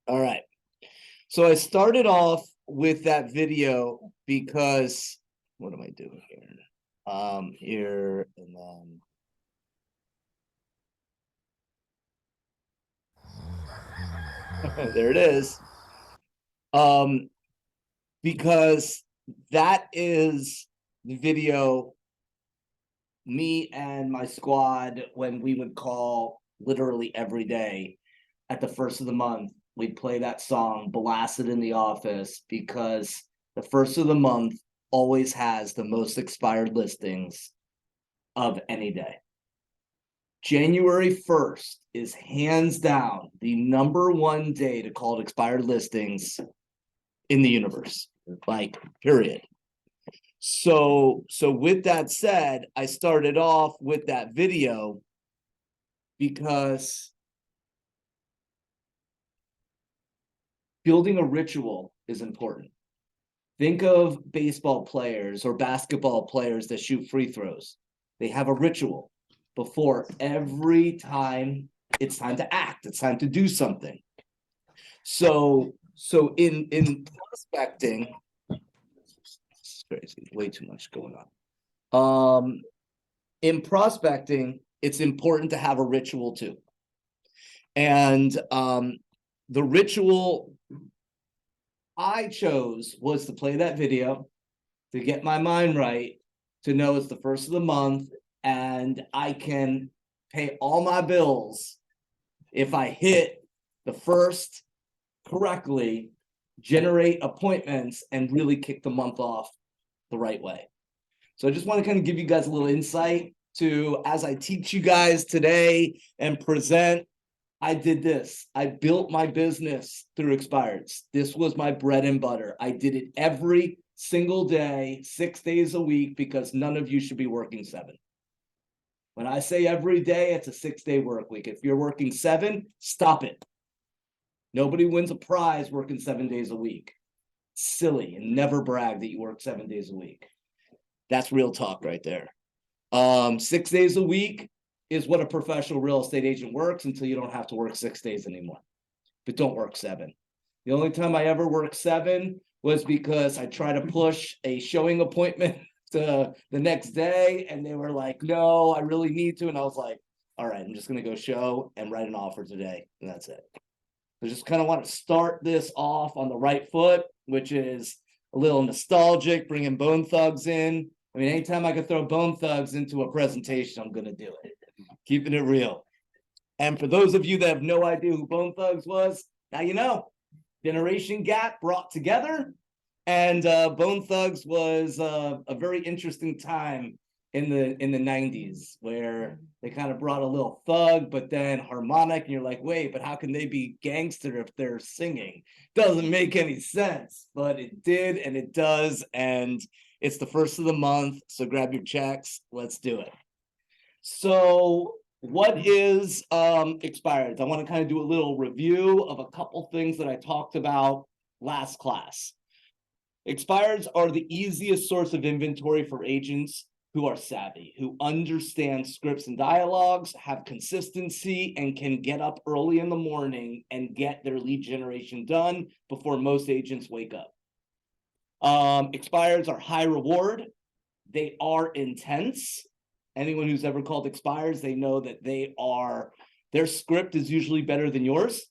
All right. So I started off with that video because what am I doing here? Here and then there it is. Because that is the video me and my squad when we would call literally every day at the first of the month. We'd play that song, blast it in the office, because the first of the month always has the most expired listings of any day. January 1st is hands down the number one day to call it expired listings in the universe, like, period. So with that said, I started off with that video because building a ritual is important. Think of baseball players or basketball players that shoot free throws. They have a ritual before every time it's time to act, it's time to do something. So in prospecting, it's crazy, way too much going on. In prospecting, it's important to have a ritual too. And the ritual I chose was to play that video, to get my mind right, to know it's the first of the month, and I can pay all my bills if I hit the first correctly, generate appointments, and really kick the month off the right way. So I just want to kind of give you guys a little insight to, as I teach you guys today and present, I did this. I built my business through expireds. This was my bread and butter. I did it every single day, 6 days a week, because none of you should be working 7. When I say every day, it's a 6-day work week. If you're working 7, stop it. Nobody wins a prize working 7 days a week. Silly, and never brag that you work 7 days a week. That's real talk right there. 6 days a week is what a professional real estate agent works until you don't have to work 6 days anymore. But don't work 7. The only time I ever worked 7 was because I tried to push a showing appointment to the next day, and they were like, no, I really need to. And I was like, all right, I'm just going to go show and write an offer today. And that's it. I just kind of want to start this off on the right foot, which is a little nostalgic, bringing Bone Thugs in. I mean, anytime I could throw Bone Thugs into a presentation, I'm going to do it. Keeping it real. And for those of you that have no idea who Bone Thugs was, now you know. Generation gap brought together. And Bone Thugs was a very interesting time in the 90s, where they kind of brought a little thug, but then harmonic, and you're like, wait, but how can they be gangster if they're singing? Doesn't make any sense, but it did, and it does, and it's the first of the month, so grab your checks, let's do it. So what is expireds? I want to kind of do a little review of a couple things that I talked about last class. Expireds are the easiest source of inventory for agents who are savvy, who understand scripts and dialogues, have consistency, and can get up early in the morning and get their lead generation done before most agents wake up. Expireds are high reward. They are intense. Anyone who's ever called expireds, they know that their script is usually better than yours,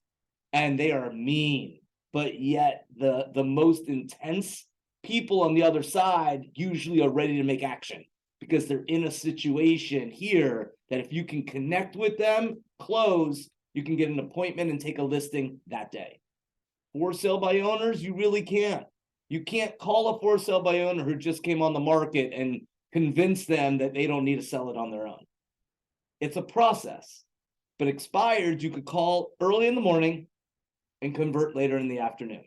and they are mean. But yet the most intense people on the other side usually are ready to make action, because they're in a situation here that if you can connect with them, close, you can get an appointment and take a listing that day. For sale by owners, you really can't. You can't call a for sale by owner who just came on the market and convince them that they don't need to sell it on their own. It's a process. But expired, you could call early in the morning and convert later in the afternoon.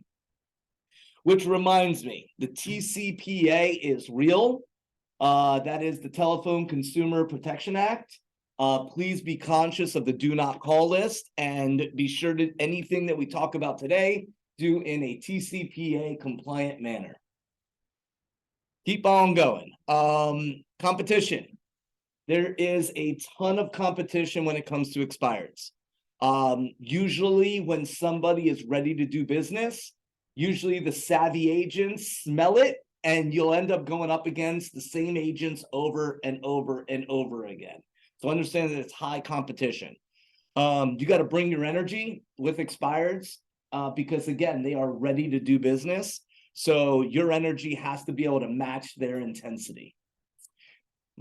Which reminds me, the TCPA is real. That is the Telephone Consumer Protection Act. Please be conscious of the do not call list, and be sure to anything that we talk about today, do in a TCPA compliant manner. Keep on going. Competition. There is a ton of competition when it comes to expireds. Usually when somebody is ready to do business, usually the savvy agents smell it, and you'll end up going up against the same agents over and over and over again. So understand that it's high competition. You got to bring your energy with expireds, because again, they are ready to do business. So your energy has to be able to match their intensity.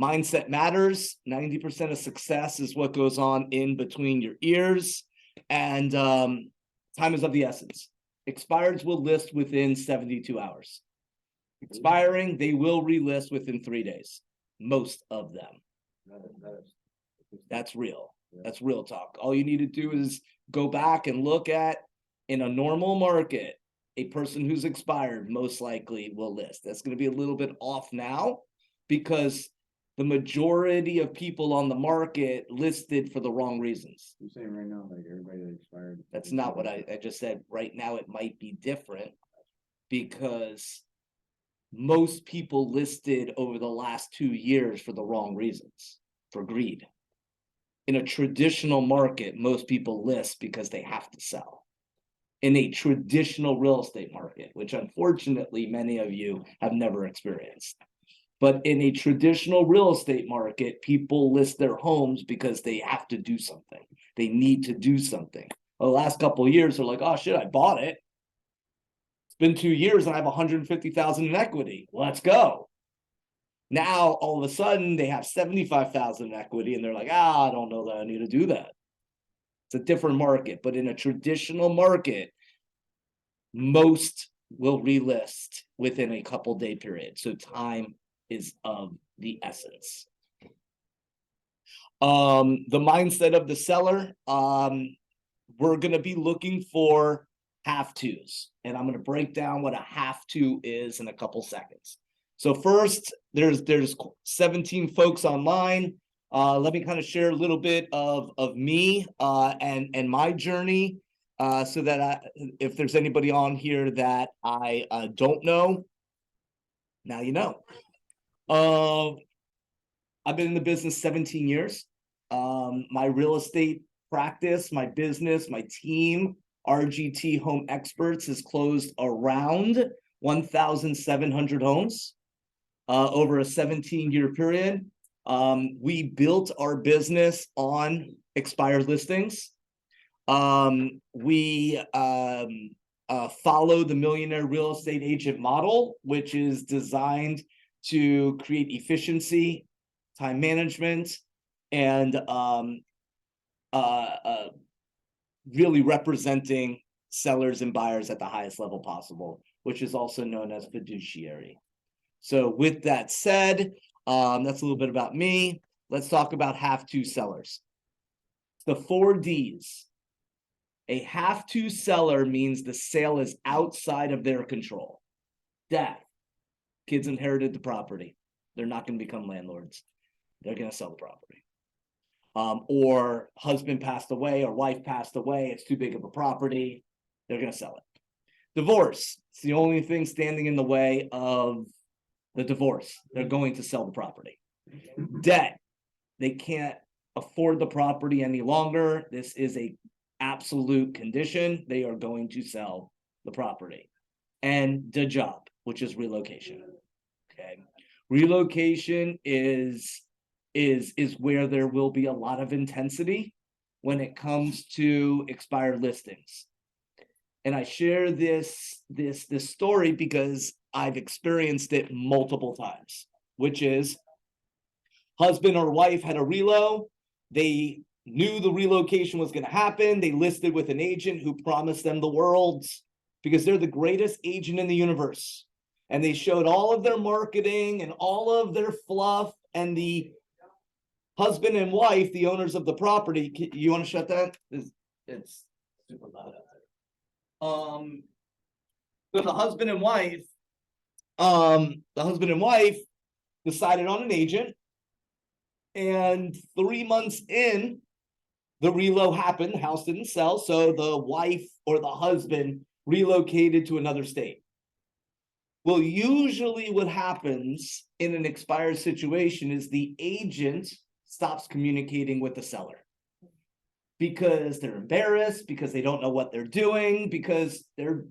Mindset matters. 90% of success is what goes on in between your ears. And time is of the essence. Expireds will list within 72 hours. Expiring, they will relist within 3 days. Most of them. That's real. That's real talk. All you need to do is go back and look at, in a normal market, a person who's expired most likely will list. That's going to be a little bit off now because the majority of people on the market listed for the wrong reasons. You're saying right now, like everybody that expired. That's not what I just said. Right now, it might be different because most people listed over the last 2 years for the wrong reasons, for greed. In a traditional market, most people list because they have to sell. In a traditional real estate market, which unfortunately many of you have never experienced. But in a traditional real estate market, people list their homes because they have to do something. They need to do something. Well, the last couple of years, they're like, oh shit, I bought it. It's been 2 years and I have 150,000 in equity. Let's go. Now, all of a sudden, they have 75,000 in equity and they're like, I don't know that I need to do that. It's a different market, but in a traditional market, most will relist within a couple day period. So time is of the essence. The mindset of the seller, we're going to be looking for have tos, and I'm going to break down what a have to is in a couple seconds. So first, there's 17 folks online. Let me kind of share a little bit of me and my journey, so that if there's anybody on here that I don't know, now you know. I've been in the business 17 years. My real estate practice, my business, my team, RGT Home Experts, has closed around 1,700 homes over a 17-year period. We built our business on expired listings. We follow the millionaire real estate agent model, which is designed to create efficiency, time management, and really representing sellers and buyers at the highest level possible, which is also known as fiduciary. So with that said, that's a little bit about me. Let's talk about have to sellers. The 4 Ds. A have to seller means the sale is outside of their control. Death. Kids inherited the property. They're not going to become landlords. They're going to sell the property. Or husband passed away or wife passed away. It's too big of a property. They're going to sell it. Divorce. It's the only thing standing in the way of the divorce. They're going to sell the property. Debt. They can't afford the property any longer. This is a absolute condition. They are going to sell the property. And the job, which is relocation. Okay. Relocation is where there will be a lot of intensity when it comes to expired listings. And I share this story because I've experienced it multiple times, which is husband or wife had a relo. They knew the relocation was going to happen. They listed with an agent who promised them the world because they're the greatest agent in the universe. And they showed all of their marketing and all of their fluff, and the husband and wife, the owners of the property, you want to shut that? It's super loud out there. So the husband and wife decided on an agent, and 3 months in, the relo happened. The house didn't sell, so the wife or the husband relocated to another state. Well, usually what happens in an expired situation is the agent stops communicating with the seller. because they're embarrassed, because they don't know what they're doing, because they're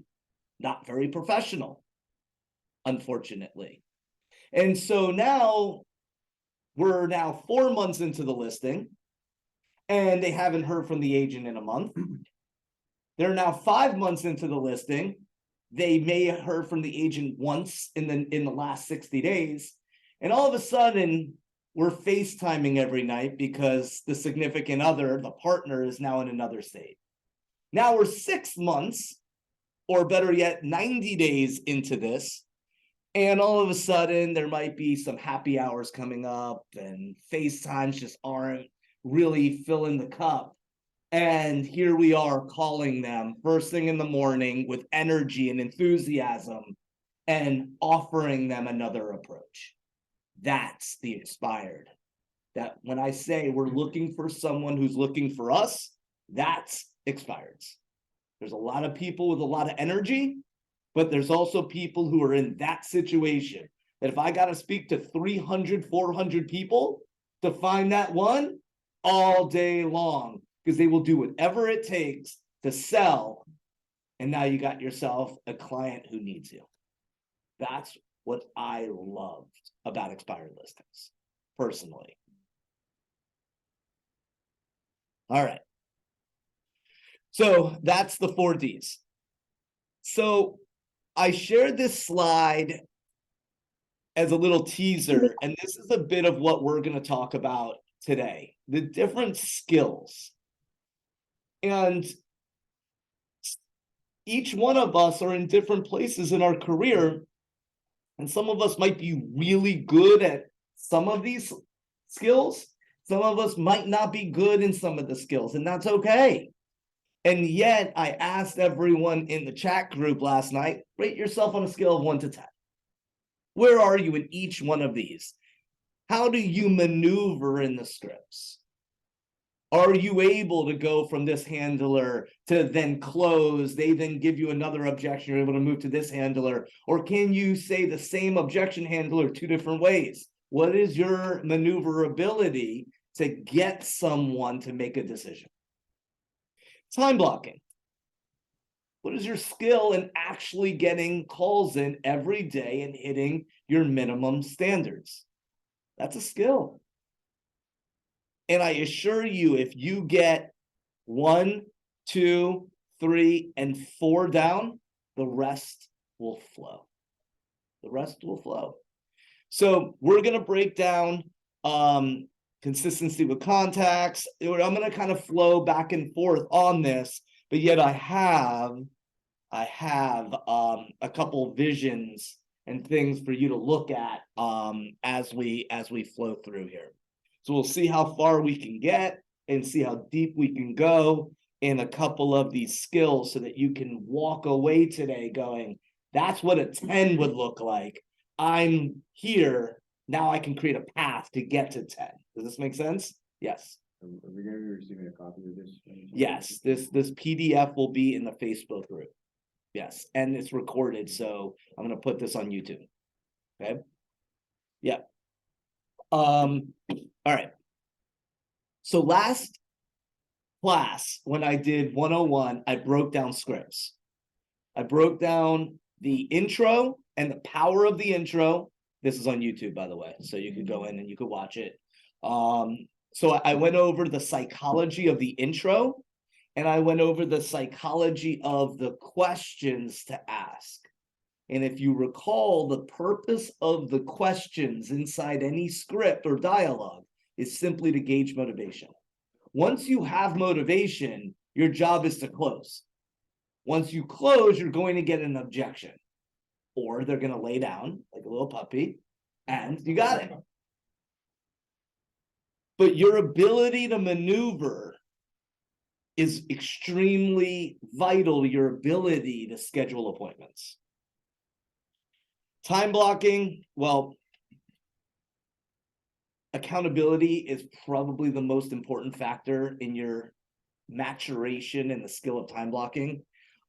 not very professional, unfortunately. And so now we're now 4 months into the listing, and they haven't heard from the agent in a month. They're now 5 months into the listing. They may have heard from the agent once in the last 60 days. And all of a sudden, we're FaceTiming every night because the significant other, the partner, is now in another state. Now we're 6 months, or better yet, 90 days into this. And all of a sudden, there might be some happy hours coming up, and FaceTimes just aren't really filling the cup. And here we are calling them first thing in the morning with energy and enthusiasm and offering them another approach. That's the expired. That when I say we're looking for someone who's looking for us, that's expireds. There's a lot of people with a lot of energy, but there's also people who are in that situation that if I got to speak to 300, 400 people to find that one all day long, because they will do whatever it takes to sell. And now you got yourself a client who needs you. That's what I loved about expired listings, personally. All right. So that's the 4 Ds. So I shared this slide as a little teaser, and this is a bit of what we're going to talk about today, the different skills. And each one of us are in different places in our career, and some of us might be really good at some of these skills. Some of us might not be good in some of the skills, and that's okay. And yet I asked everyone in the chat group last night, rate yourself on a scale of 1 to 10. Where are you in each one of these? How do you maneuver in the scripts? Are you able to go from this handler to then close? They then give you another objection. You're able to move to this handler. Or can you say the same objection handler 2 different ways? What is your maneuverability to get someone to make a decision? Time blocking. What is your skill in actually getting calls in every day and hitting your minimum standards? That's a skill. And I assure you, if you get 1, 2, 3, and 4 down, the rest will flow. The rest will flow. So we're going to break down consistency with contacts. I'm going to kind of flow back and forth on this, but yet I have a couple visions and things for you to look at as we flow through here. So we'll see how far we can get and see how deep we can go in a couple of these skills so that you can walk away today going, that's what a 10 would look like. I'm here. Now I can create a path to get to 10. Does this make sense? Yes. Are we going to be receiving a copy of this? Yes, this PDF will be in the Facebook group. Yes, and it's recorded, so I'm going to put this on YouTube. Okay. Yeah. All right. So last class, when I did 101, I broke down scripts. I broke down the intro and the power of the intro. This is on YouTube, by the way, so you could go in and you could watch it. So I went over the psychology of the intro, and I went over the psychology of the questions to ask. And if you recall, the purpose of the questions inside any script or dialogue is simply to gauge motivation. Once you have motivation, your job is to close. Once you close, you're going to get an objection, or they're going to lay down like a little puppy, and you got it. But your ability to maneuver is extremely vital to your ability to schedule appointments. Time blocking, well, accountability is probably the most important factor in your maturation in the skill of time blocking.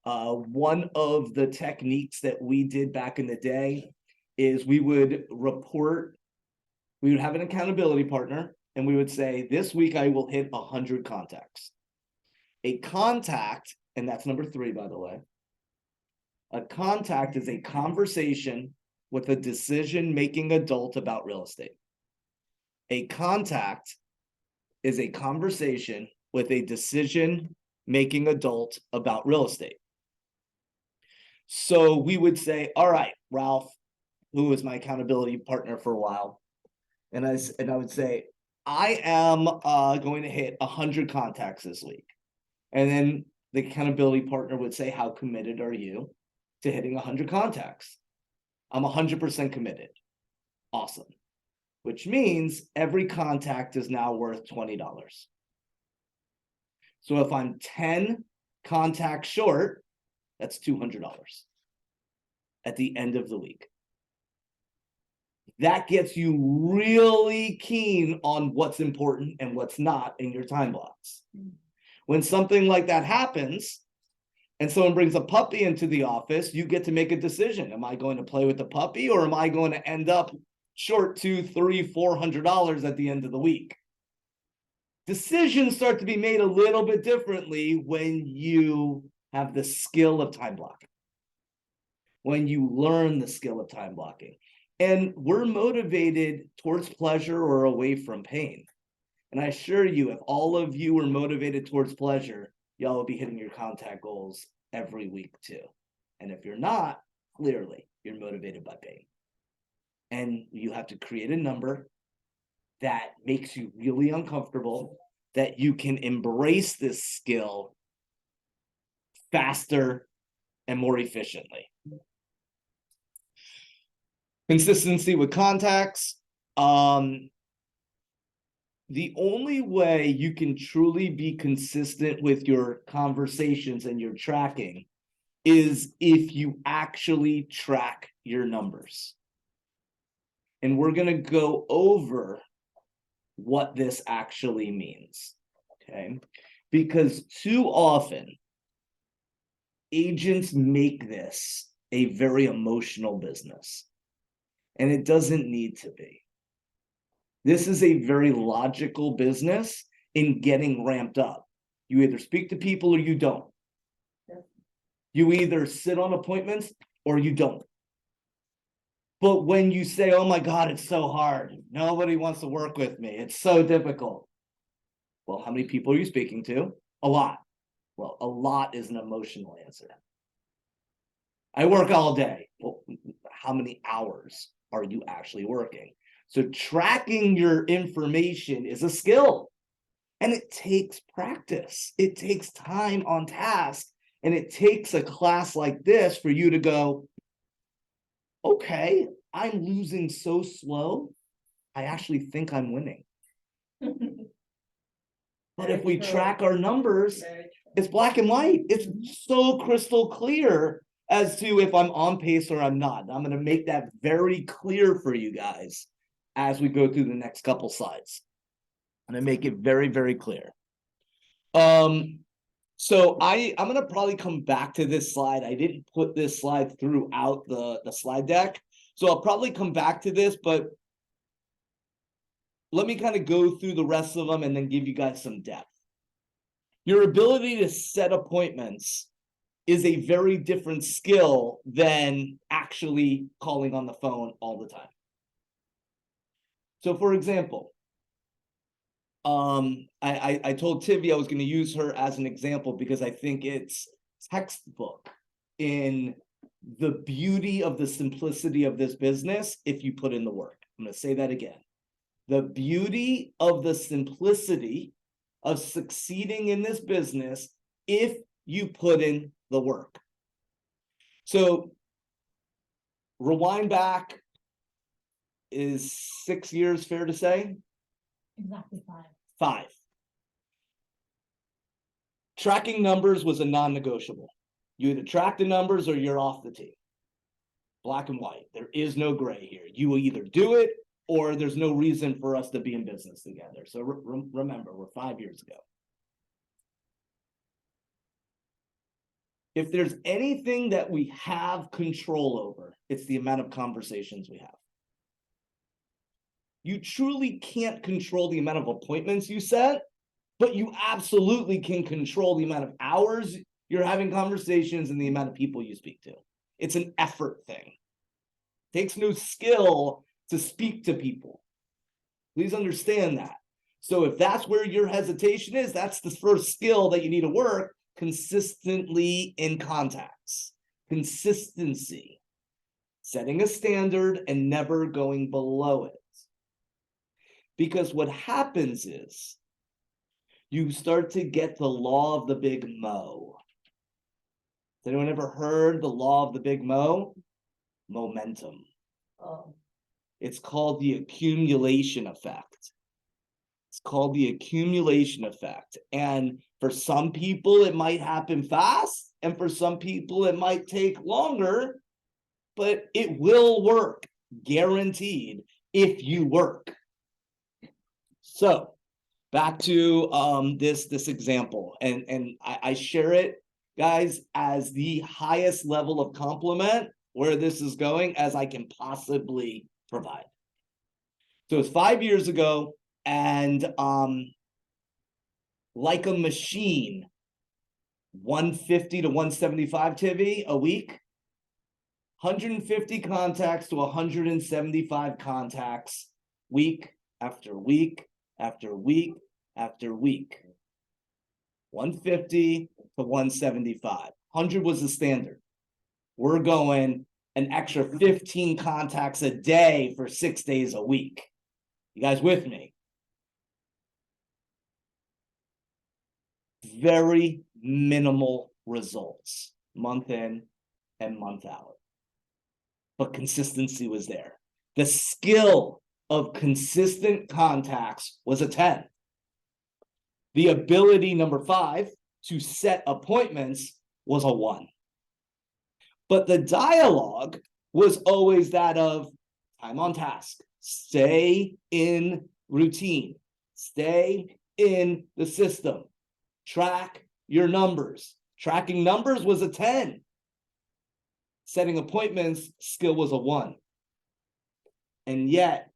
One of the techniques that we did back in the day is we would have an accountability partner, and we would say, this week I will hit 100 contacts. A contact, and that's number 3, by the way. A contact is a conversation with a decision-making adult about real estate. A contact is a conversation with a decision-making adult about real estate. So we would say, all right, Ralph, who was my accountability partner for a while, and I would say, I am going to hit 100 contacts this week. And then the accountability partner would say, how committed are you to hitting 100 contacts? I'm 100% committed. Awesome. Which means every contact is now worth $20. So if I'm 10 contacts short, that's $200 at the end of the week. That gets you really keen on what's important and what's not in your time blocks. When something like that happens, and someone brings a puppy into the office, you get to make a decision. Am I going to play with the puppy, or am I going to end up short $200, $300, $400 at the end of the week? Decisions start to be made a little bit differently when you have the skill of time blocking, when you learn the skill of time blocking. And we're motivated towards pleasure or away from pain. And I assure you, if all of you were motivated towards pleasure, y'all will be hitting your contact goals every week too. And if you're not, clearly you're motivated by pain. And you have to create a number that makes you really uncomfortable, that you can embrace this skill faster and more efficiently. Consistency with contacts. The only way you can truly be consistent with your conversations and your tracking is if you actually track your numbers. And we're going to go over what this actually means, okay? Because too often, agents make this a very emotional business, and it doesn't need to be. This is a very logical business in getting ramped up. You either speak to people or you don't. You either sit on appointments or you don't. But when you say, oh my God, it's so hard, nobody wants to work with me, it's so difficult. Well, how many people are you speaking to? A lot. Well, a lot is an emotional answer. I work all day. Well, how many hours are you actually working? So tracking your information is a skill, and it takes practice. It takes time on task, and it takes a class like this for you to go, okay, I'm losing so slow, I actually think I'm winning. But if we track our numbers, it's black and white. It's so crystal clear as to if I'm on pace or I'm not. I'm going to make that very clear for you guys as we go through the next couple slides. I'm going to make it very, very clear. So I'm going to probably come back to this slide. I didn't put this slide throughout the slide deck, so I'll probably come back to this, but let me kind of go through the rest of them and then give you guys some depth. Your ability to set appointments is a very different skill than actually calling on the phone all the time. So for example, I told Tivy I was going to use her as an example because I think it's textbook in the beauty of the simplicity of this business if you put in the work. I'm going to say that again. The beauty of the simplicity of succeeding in this business if you put in the work. So rewind back, is 6 years fair to say? Exactly 5. 5. Tracking numbers was a non-negotiable. You either track the numbers or you're off the team. Black and white. There is no gray here. You will either do it or there's no reason for us to be in business together. So remember, we're 5 years ago. If there's anything that we have control over, it's the amount of conversations we have. You truly can't control the amount of appointments you set, But you absolutely can control the amount of hours you're having conversations and the amount of people you speak to. It's an effort thing. It takes no skill to speak to people. Please understand that. So if that's where your hesitation is, that's the first skill that you need to work consistently in contacts. Consistency. Setting a standard and never going below it. Because what happens is you start to get the law of the big mo. Has anyone ever heard the law of the big mo? Momentum. Oh, It's called the accumulation effect. It's called the accumulation effect. And for some people, it might happen fast. And for some people, it might take longer. But it will work, guaranteed, if you work. So back to this example. And I share it, guys, as the highest level of compliment where this is going as I can possibly provide. So it's 5 years ago, and like a machine, 150 to 175 TV a week, 150 contacts to 175 contacts, week after week after week after week. 150 to 175. 100 was the standard. We're going an extra 15 contacts a day for 6 days a week. You guys with me? Very minimal results, month in and month out. But consistency was there. The skill of consistent contacts was a 10. The ability, number 5, to set appointments was a 1. But the dialogue was always that of time on task, stay in routine, stay in the system, track your numbers. Tracking numbers was a 10. Setting appointments, skill was a 1. And yet,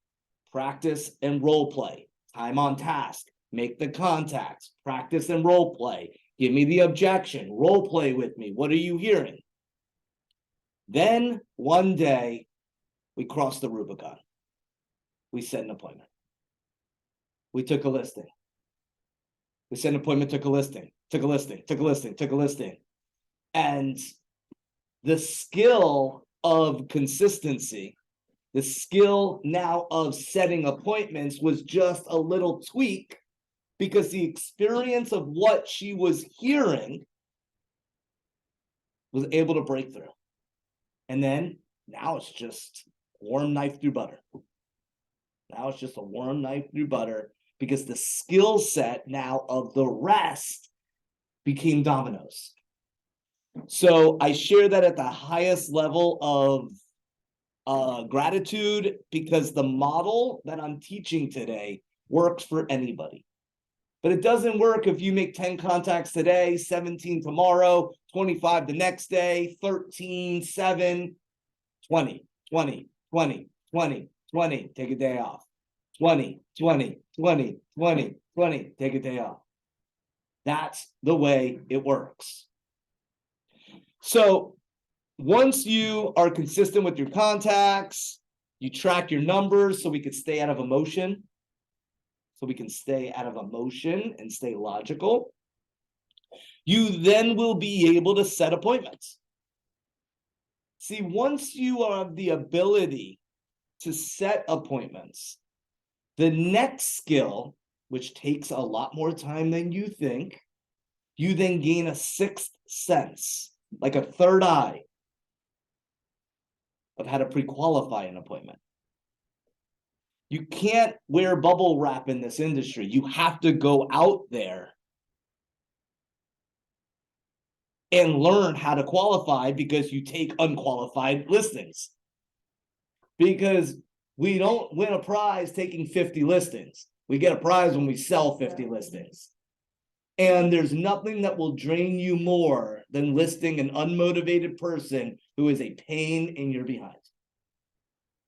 practice and role play, time on task, make the contacts, practice and role play, give me the objection, role play with me. What are you hearing? Then one day, we crossed the Rubicon. We set an appointment. We took a listing. We set an appointment, took a listing, took a listing, took a listing, took a listing. And the skill of consistency, the skill now of setting appointments was just a little tweak because the experience of what she was hearing was able to break through. And then now it's just warm knife through butter. Now it's just a warm knife through butter because the skill set now of the rest became dominoes. So I share that at the highest level of gratitude because the model that I'm teaching today works for anybody. But it doesn't work if you make 10 contacts today, 17 tomorrow, 25 the next day, 13, 7, 20, 20, 20, 20, 20, take a day off. 20, 20, 20, 20, 20, take a day off. That's the way it works. So once you are consistent with your contacts, you track your numbers so we could stay out of emotion. So we can stay out of emotion and stay logical. You then will be able to set appointments. See, once you have the ability to set appointments, the next skill, which takes a lot more time than you think, you then gain a sixth sense, like a third eye, of how to pre-qualify an appointment. You can't wear bubble wrap in this industry. You have to go out there and learn how to qualify because you take unqualified listings. Because we don't win a prize taking 50 listings. We get a prize when we sell 50 listings. And there's nothing that will drain you more than listing an unmotivated person who is a pain in your behind.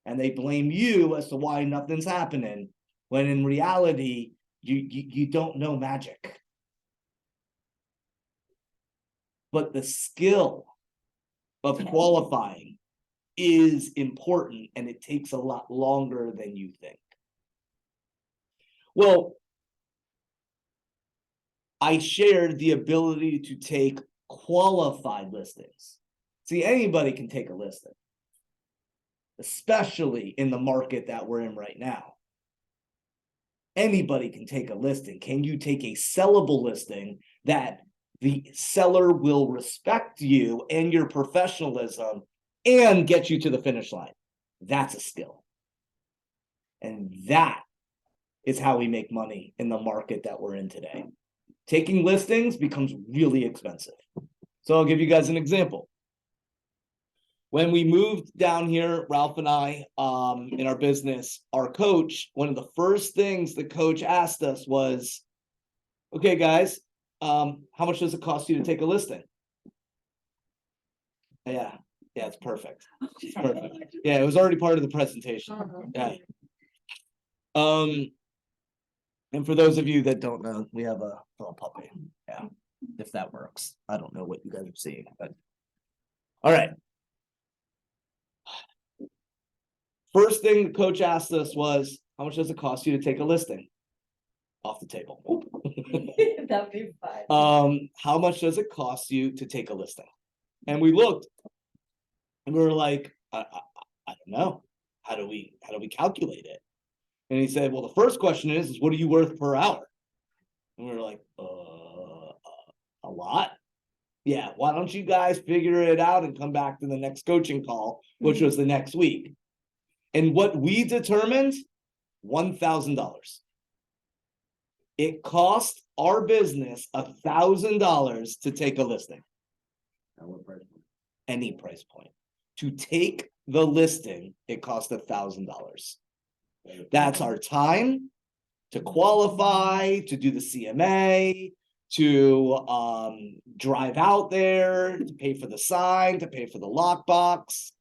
And they blame you as to why nothing's happening, when in reality, you don't know magic. But the skill of qualifying is important, and it takes a lot longer than you think. Well, I shared the ability to take qualified listings. See, anybody can take a listing, especially in the market that we're in right now. Anybody can take a listing. Can you take a sellable listing that the seller will respect you and your professionalism and get you to the finish line? That's a skill. And that is how we make money in the market that we're in today. Taking listings becomes really expensive. So I'll give you guys an example. When we moved down here, Ralph and I, in our business, our coach, one of the first things the coach asked us was, okay, guys, how much does it cost you to take a listing? Yeah, it's perfect. It's perfect. Yeah, it was already part of the presentation. Yeah. And for those of you that don't know, we have a little puppy. Yeah, if that works. I don't know what you guys are seeing, but all right. First thing the coach asked us was, how much does it cost you to take a listing? Off the table. That'd be fun. How much does it cost you to take a listing? And we looked and we were like, I don't know. How do we calculate it? And he said, well, the first question is what are you worth per hour? And we were like, a lot. Yeah, why don't you guys figure it out and come back to the next coaching call, which was the next week. And what we determined, $1,000. It cost our business $1,000 to take a listing. At what price point? Any price point. To take the listing, it cost $1,000. That's our time to qualify, to do the CMA, to drive out there, to pay for the sign, to pay for the lockbox,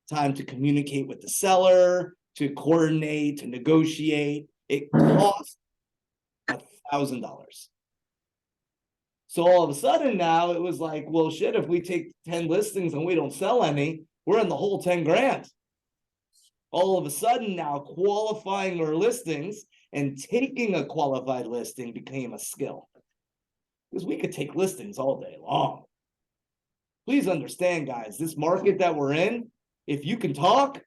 time to communicate with the seller, to coordinate, to negotiate. It costs $1,000. So all of a sudden now it was like, well, shit, if we take 10 listings and we don't sell any, we're in the whole 10 grand. All of a sudden now qualifying our listings and taking a qualified listing became a skill. Because we could take listings all day long. Please understand, guys, this market that we're in, if you can talk,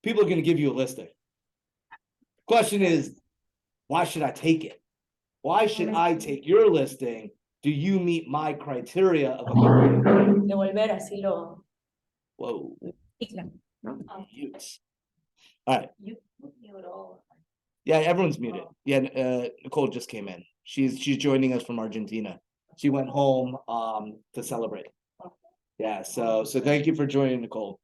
people are going to give you a listing. Question is, why should I take it? Why should I take your listing? Do you meet my criteria of a Devolver así lo. Whoa. Isla. Mute. All right. You mute all. Yeah, everyone's muted. Yeah, Nicole just came in. She's joining us from Argentina. She went home to celebrate. Yeah, so thank you for joining, Nicole.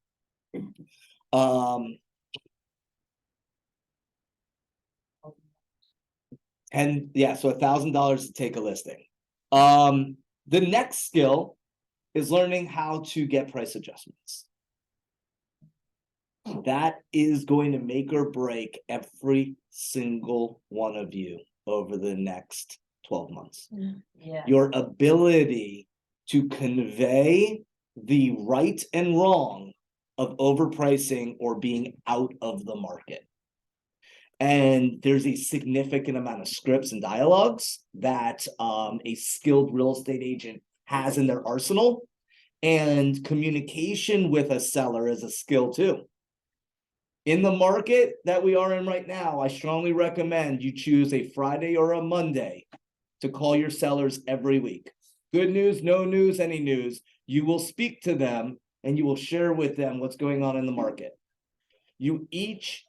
And yeah, so $1,000 to take a listing. The next skill is learning how to get price adjustments. That is going to make or break every single one of you over the next 12 months. Yeah. Your ability to convey the right and wrong of overpricing or being out of the market. And there's a significant amount of scripts and dialogues that a skilled real estate agent has in their arsenal. And communication with a seller is a skill too. In the market that we are in right now, I strongly recommend you choose a Friday or a Monday to call your sellers every week. Good news, no news, any news. You will speak to them and you will share with them what's going on in the market. You each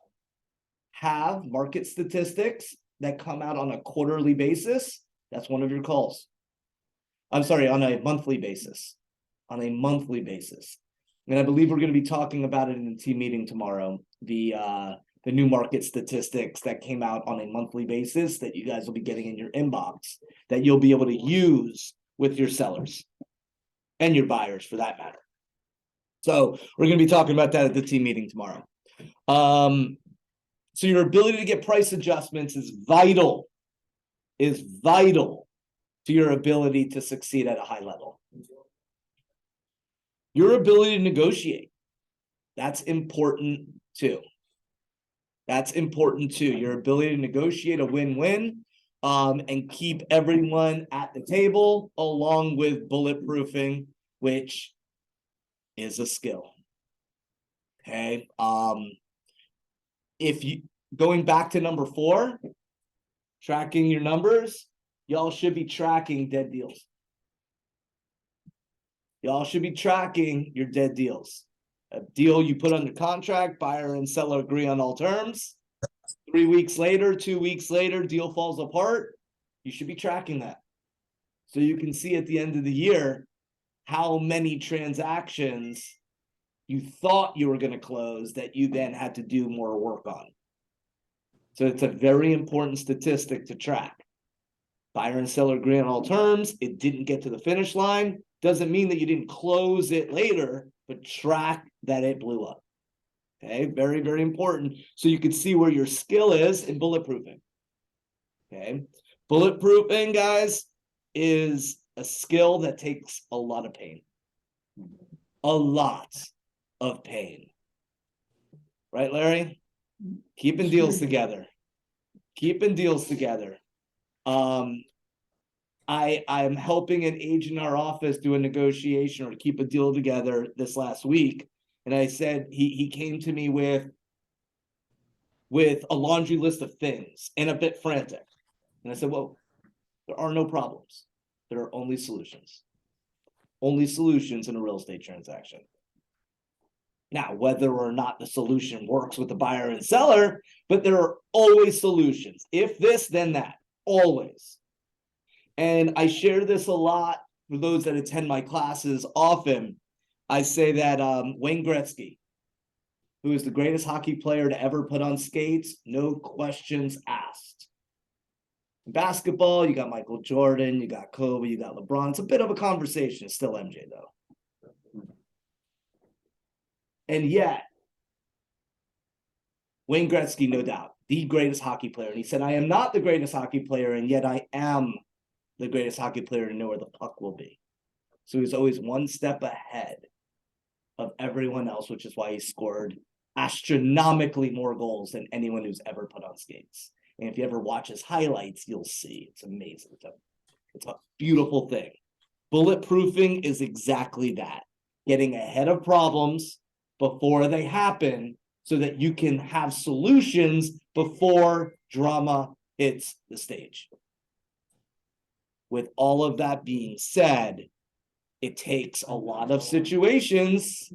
have market statistics that come out on a quarterly basis. That's one of your calls. I'm sorry, on a monthly basis. On a monthly basis. And I believe we're going to be talking about it in the team meeting tomorrow. The new market statistics that came out on a monthly basis that you guys will be getting in your inbox that you'll be able to use with your sellers and your buyers for that matter. So we're going to be talking about that at the team meeting tomorrow. So your ability to get price adjustments is vital is vital to your ability to succeed at a high level. Your ability to negotiate, that's important too. That's important too. Your ability to negotiate a win-win and keep everyone at the table, along with bulletproofing, which is a skill. Okay. If you going back to number 4, tracking your numbers, y'all should be tracking dead deals. Y'all should be tracking your dead deals. A deal you put under contract, buyer and seller agree on all terms. 3 weeks later, 2 weeks later, deal falls apart. You should be tracking that. So you can see at the end of the year how many transactions you thought you were going to close that you then had to do more work on. So it's a very important statistic to track. Buyer and seller agree on all terms. It didn't get to the finish line. Doesn't mean that you didn't close it later, but track that it blew up. Okay, very, very important. So you can see where your skill is in bulletproofing. Okay, bulletproofing, guys, is a skill that takes a lot of pain. A lot of pain. Right, Larry? Keeping deals together. Keeping deals together. I'm helping an agent in our office do a negotiation or keep a deal together this last week. And I said, he came to me with a laundry list of things and a bit frantic. And I said, well, there are no problems. There are only solutions. Only solutions in a real estate transaction. Now, whether or not the solution works with the buyer and seller, but there are always solutions. If this, then that, always. And I share this a lot for those that attend my classes often. I say that Wayne Gretzky, who is the greatest hockey player to ever put on skates, no questions asked. In basketball, you got Michael Jordan, you got Kobe, you got LeBron. It's a bit of a conversation, it's still MJ though. And yet, Wayne Gretzky, no doubt, the greatest hockey player. And he said, I am not the greatest hockey player, and yet I am the greatest hockey player to know where the puck will be. So he's always one step ahead of everyone else, which is why he scored astronomically more goals than anyone who's ever put on skates. And if you ever watch his highlights, you'll see it's amazing. It's a beautiful thing. Bulletproofing is exactly that. Getting ahead of problems before they happen so that you can have solutions before drama hits the stage. With all of that being said, it takes a lot of situations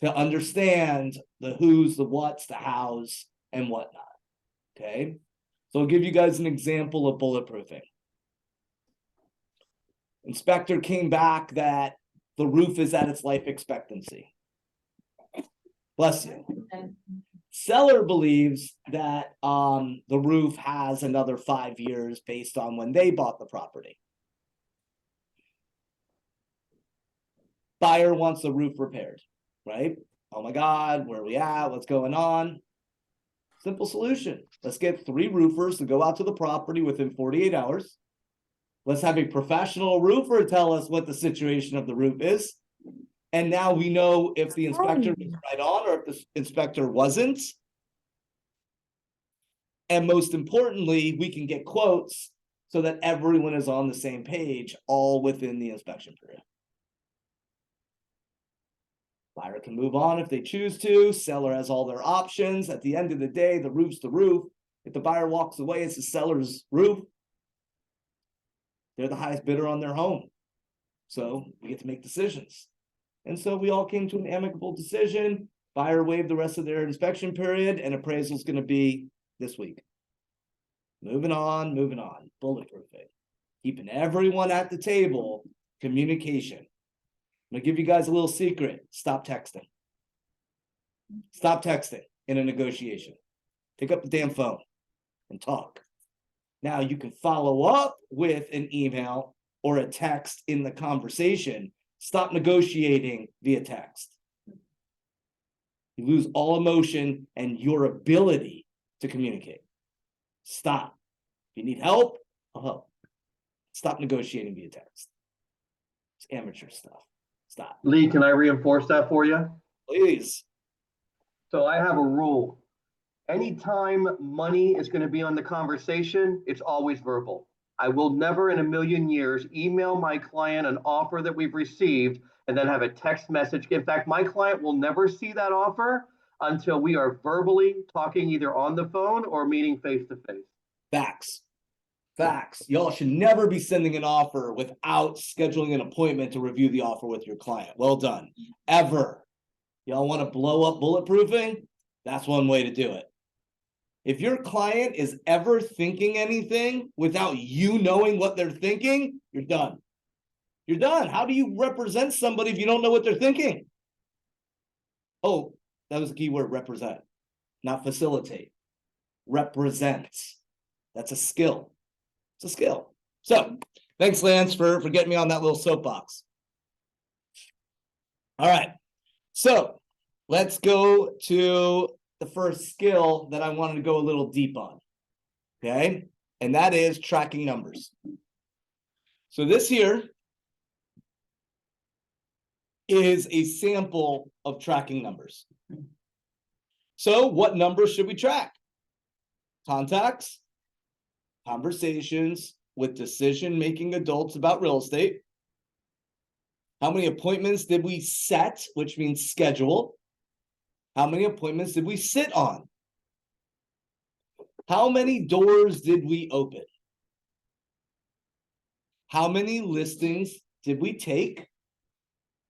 to understand the who's, the what's, the how's, and whatnot. Okay, so I'll give you guys an example of bulletproofing. Inspector came back that the roof is at its life expectancy. Bless you. Seller believes that the roof has another 5 years based on when they bought the property. Buyer wants the roof repaired, right? Oh my God, where are we at? What's going on? Simple solution. Let's get 3 roofers to go out to the property within 48 hours. Let's have a professional roofer tell us what the situation of the roof is. And now we know if the inspector was right on or if the inspector wasn't. And most importantly, we can get quotes so that everyone is on the same page, all within the inspection period. Buyer can move on if they choose to. Seller has all their options. At the end of the day, the roof's the roof. If the buyer walks away, it's the seller's roof. They're the highest bidder on their home. So we get to make decisions. And so we all came to an amicable decision. Buyer waived the rest of their inspection period, and appraisal is going to be this week. Moving on. Bulletproofing. Keeping everyone at the table. Communication. I'm going to give you guys a little secret. Stop texting. Stop texting in a negotiation. Pick up the damn phone and talk. Now you can follow up with an email or a text in the conversation. Stop negotiating via text. You lose all emotion and your ability to communicate. Stop. If you need help, I'll help. Stop negotiating via text. It's amateur stuff. Stop. Lee, can I reinforce that for you? Please. So I have a rule. Anytime money is going to be on the conversation, it's always verbal. I will never in a million years email my client an offer that we've received and then have a text message. In fact, my client will never see that offer until we are verbally talking either on the phone or meeting face to face. Facts. Facts. Y'all should never be sending an offer without scheduling an appointment to review the offer with your client. Well done. Ever. Y'all want to blow up bulletproofing? That's one way to do it. If your client is ever thinking anything without you knowing what they're thinking, you're done. You're done. How do you represent somebody if you don't know what they're thinking? Oh, that was the key word, represent, not facilitate. Represent. That's a skill. It's a skill. So thanks, Lance, for getting me on that little soapbox. All right. So let's go to the first skill that I wanted to go a little deep on. Okay. And that is tracking numbers. So this here is a sample of tracking numbers. So what numbers should we track? Contacts, conversations with decision-making adults about real estate. How many appointments did we set, which means schedule? How many appointments did we sit on? How many doors did we open? How many listings did we take?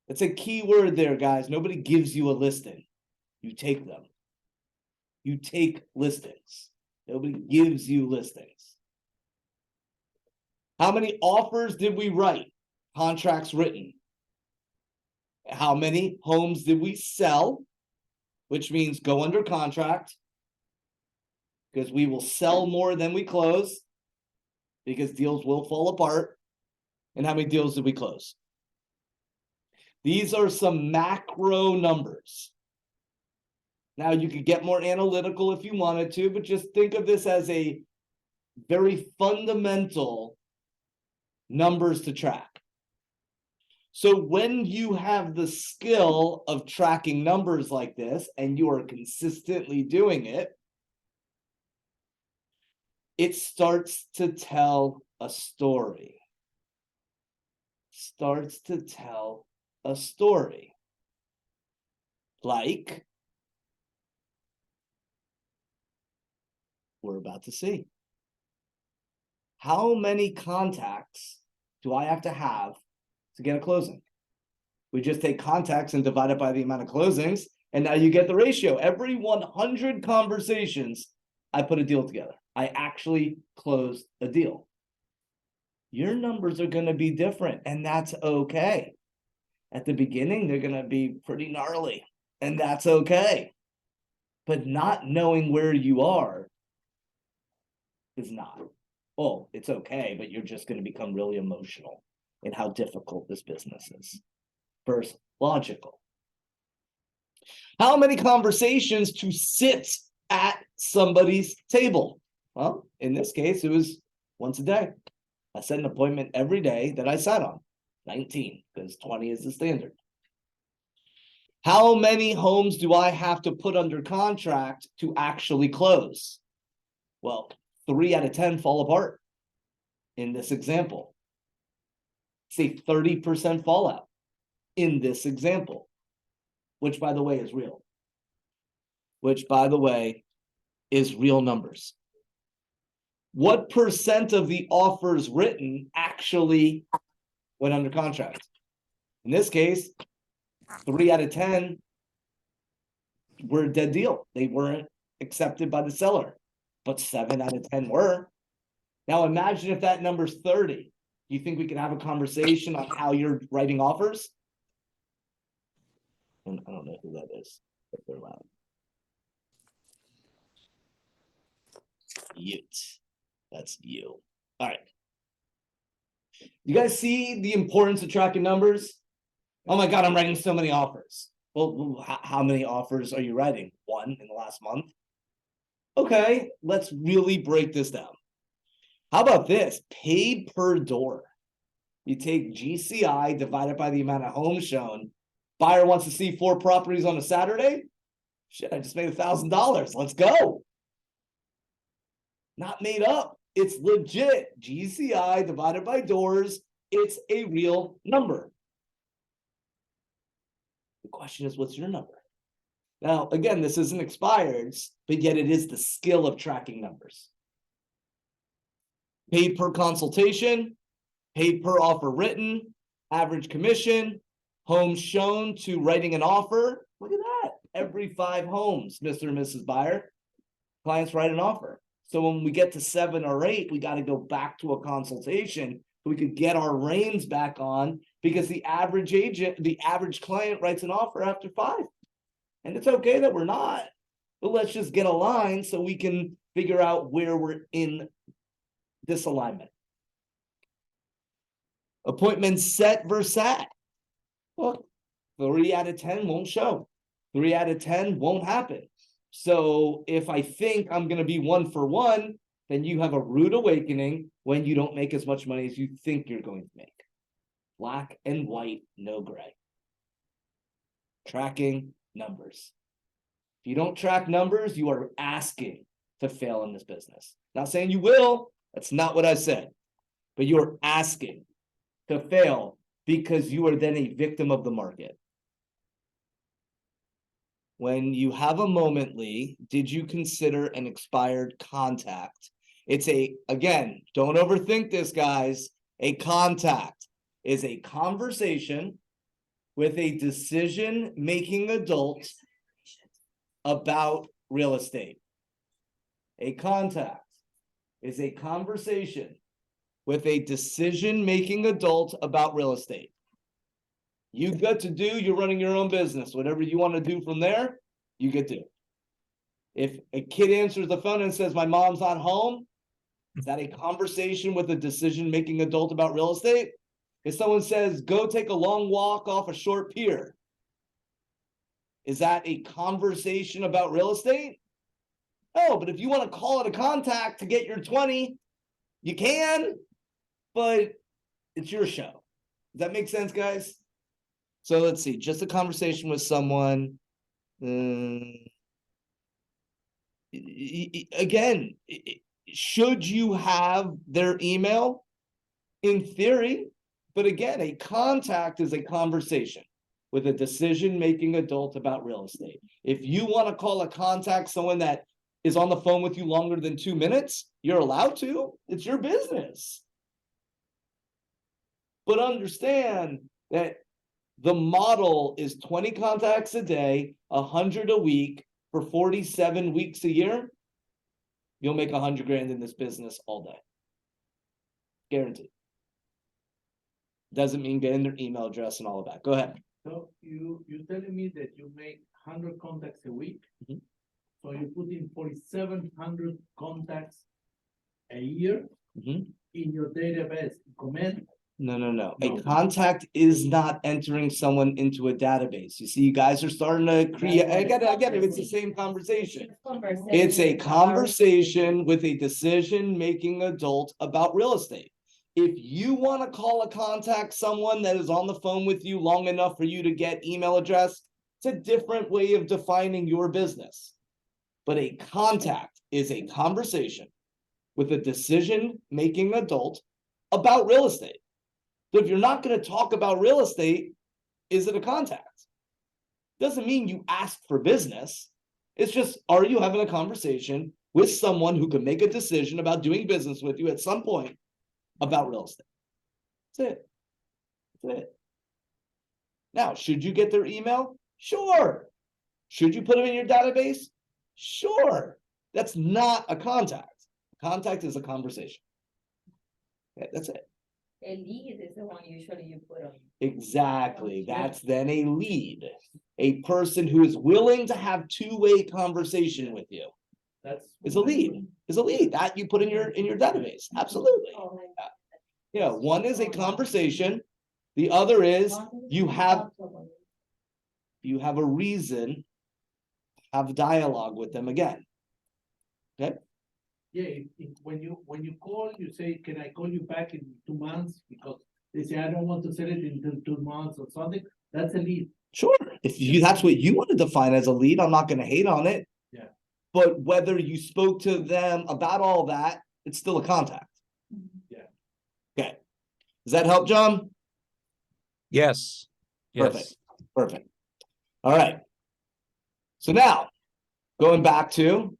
It's a key word there, guys. Nobody gives you a listing. You take them. You take listings. Nobody gives you listings. How many offers did we write? Contracts written. How many homes did we sell? Which means go under contract, because we will sell more than we close, because deals will fall apart. And how many deals did we close? These are some macro numbers. Now, you could get more analytical if you wanted to, but just think of this as a very fundamental numbers to track. So when you have the skill of tracking numbers like this, and you are consistently doing it, it starts to tell a story. Starts to tell a story. Like we're about to see. How many contacts do I have to get a closing? We just take contacts and divide it by the amount of closings, and now you get the ratio. Every 100 conversations, I put a deal together. I actually closed a deal. Your numbers are going to be different, and that's okay. At the beginning, they're going to be pretty gnarly, and that's okay. But not knowing where you are is not. Oh, it's okay, but you're just going to become really emotional in how difficult this business is. First, logical. How many conversations to sit at somebody's table? Well, in this case, it was once a day. I set an appointment every day that I sat on. 19, because 20 is the standard. How many homes do I have to put under contract to actually close? Well, 3 out of 10 fall apart in this example. Say 30% fallout in this example, which, by the way, is real. Which, by the way, is real numbers. What percent of the offers written actually went under contract? In this case, 3 out of 10 were a dead deal. They weren't accepted by the seller, but 7 out of 10 were. Now imagine if that number's 30. You think we can have a conversation on how you're writing offers? And I don't know who that is, but they're loud. Mute. That's you. All right. You guys see the importance of tracking numbers? Oh my God, I'm writing so many offers. Well, how many offers are you writing? 1 in the last month? Okay, let's really break this down. How about this? Paid per door. You take GCI divided by the amount of homes shown. Buyer wants to see 4 properties on a Saturday. Shit, I just made $1,000. Let's go. Not made up. It's legit. GCI divided by doors. It's a real number. The question is, what's your number? Now, again, this isn't expired, but yet it is the skill of tracking numbers. Paid per consultation, paid per offer written, average commission, homes shown to writing an offer. Look at that. Every 5 homes, Mr. and Mrs. Buyer, clients write an offer. So when we get to 7 or 8, we got to go back to a consultation so we could get our reins back on, because the average agent, the average client writes an offer after 5. And it's okay that we're not, but let's just get aligned so we can figure out where we're in disalignment. Appointments set versus sat. Well, 3 out of 10 won't show. 3 out of 10 won't happen. So if I think I'm going to be 1 for 1, then you have a rude awakening when you don't make as much money as you think you're going to make. Black and white, no gray. Tracking numbers. If you don't track numbers, you are asking to fail in this business. Not saying you will. That's not what I said. But you're asking to fail because you are then a victim of the market. When you have a moment, Lee, did you consider an expired contact? It's again, don't overthink this, guys. A contact is a conversation with a decision-making adult about real estate. A contact is a conversation with a decision-making adult about real estate. You get to do, you're running your own business. Whatever you want to do from there, you get to. If a kid answers the phone and says, my mom's not home, is that a conversation with a decision-making adult about real estate? If someone says, go take a long walk off a short pier, is that a conversation about real estate? No, but if you want to call it a contact to get your 20, you can, but it's your show. Does that make sense, guys? So let's see, just a conversation with someone. Again, should you have their email? In theory, but again, a contact is a conversation with a decision-making adult about real estate. If you want to call a contact someone that is on the phone with you longer than 2 minutes, you're allowed to. It's your business. But understand that the model is 20 contacts a day, 100 a week for 47 weeks a year. You'll make 100 grand in this business all day. Guaranteed. Doesn't mean getting their email address and all of that. Go ahead. So you're telling me that you make 100 contacts a week? Mhm. So you put in 4,700 contacts a year Mhm. in your database. Comment. No. No. A contact is not entering someone into a database. You see, you guys are starting to create. I get it. It's the same conversation. It's a conversation with a decision-making adult about real estate. If you want to call a contact someone that is on the phone with you long enough for you to get email address, it's a different way of defining your business. But a contact is a conversation with a decision-making adult about real estate. So if you're not going to talk about real estate, is it a contact? Doesn't mean you ask for business. It's just, are you having a conversation with someone who can make a decision about doing business with you at some point about real estate? That's it. That's it. Now, should you get their email? Sure. Should you put them in your database? Sure. That's not a contact. Contact is a conversation. Okay, that's it. A lead is the one usually you put on. Exactly. That's then a lead. A person who is willing to have two-way conversation with you is a lead. Is a lead that you put in your database. Absolutely. Oh, Yeah, one is a conversation. The other is you have a reason, have dialogue with them again. Okay. when you call, you say, can I call you back in 2 months? Because they say, I don't want to sell it in 2 months or something. That's a lead. Sure, if you, that's what you want to define as a lead, I'm not gonna hate on it. Yeah. But whether you spoke to them about all that, it's still a contact. Yeah. Okay. Does that help, John? Yes. Perfect. Yes. Perfect. All right. So now, going back to,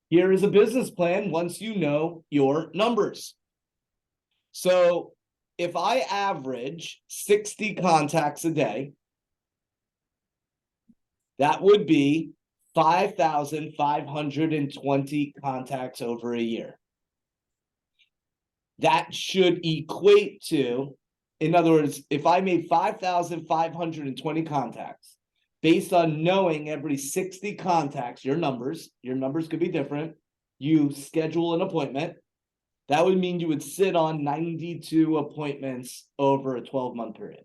here is a business plan once you know your numbers. So if I average 60 contacts a day, that would be 5,520 contacts over a year. That should equate to, in other words, if I made 5,520 contacts, based on knowing every 60 contacts, your numbers could be different, you schedule an appointment, that would mean you would sit on 92 appointments over a 12-month period.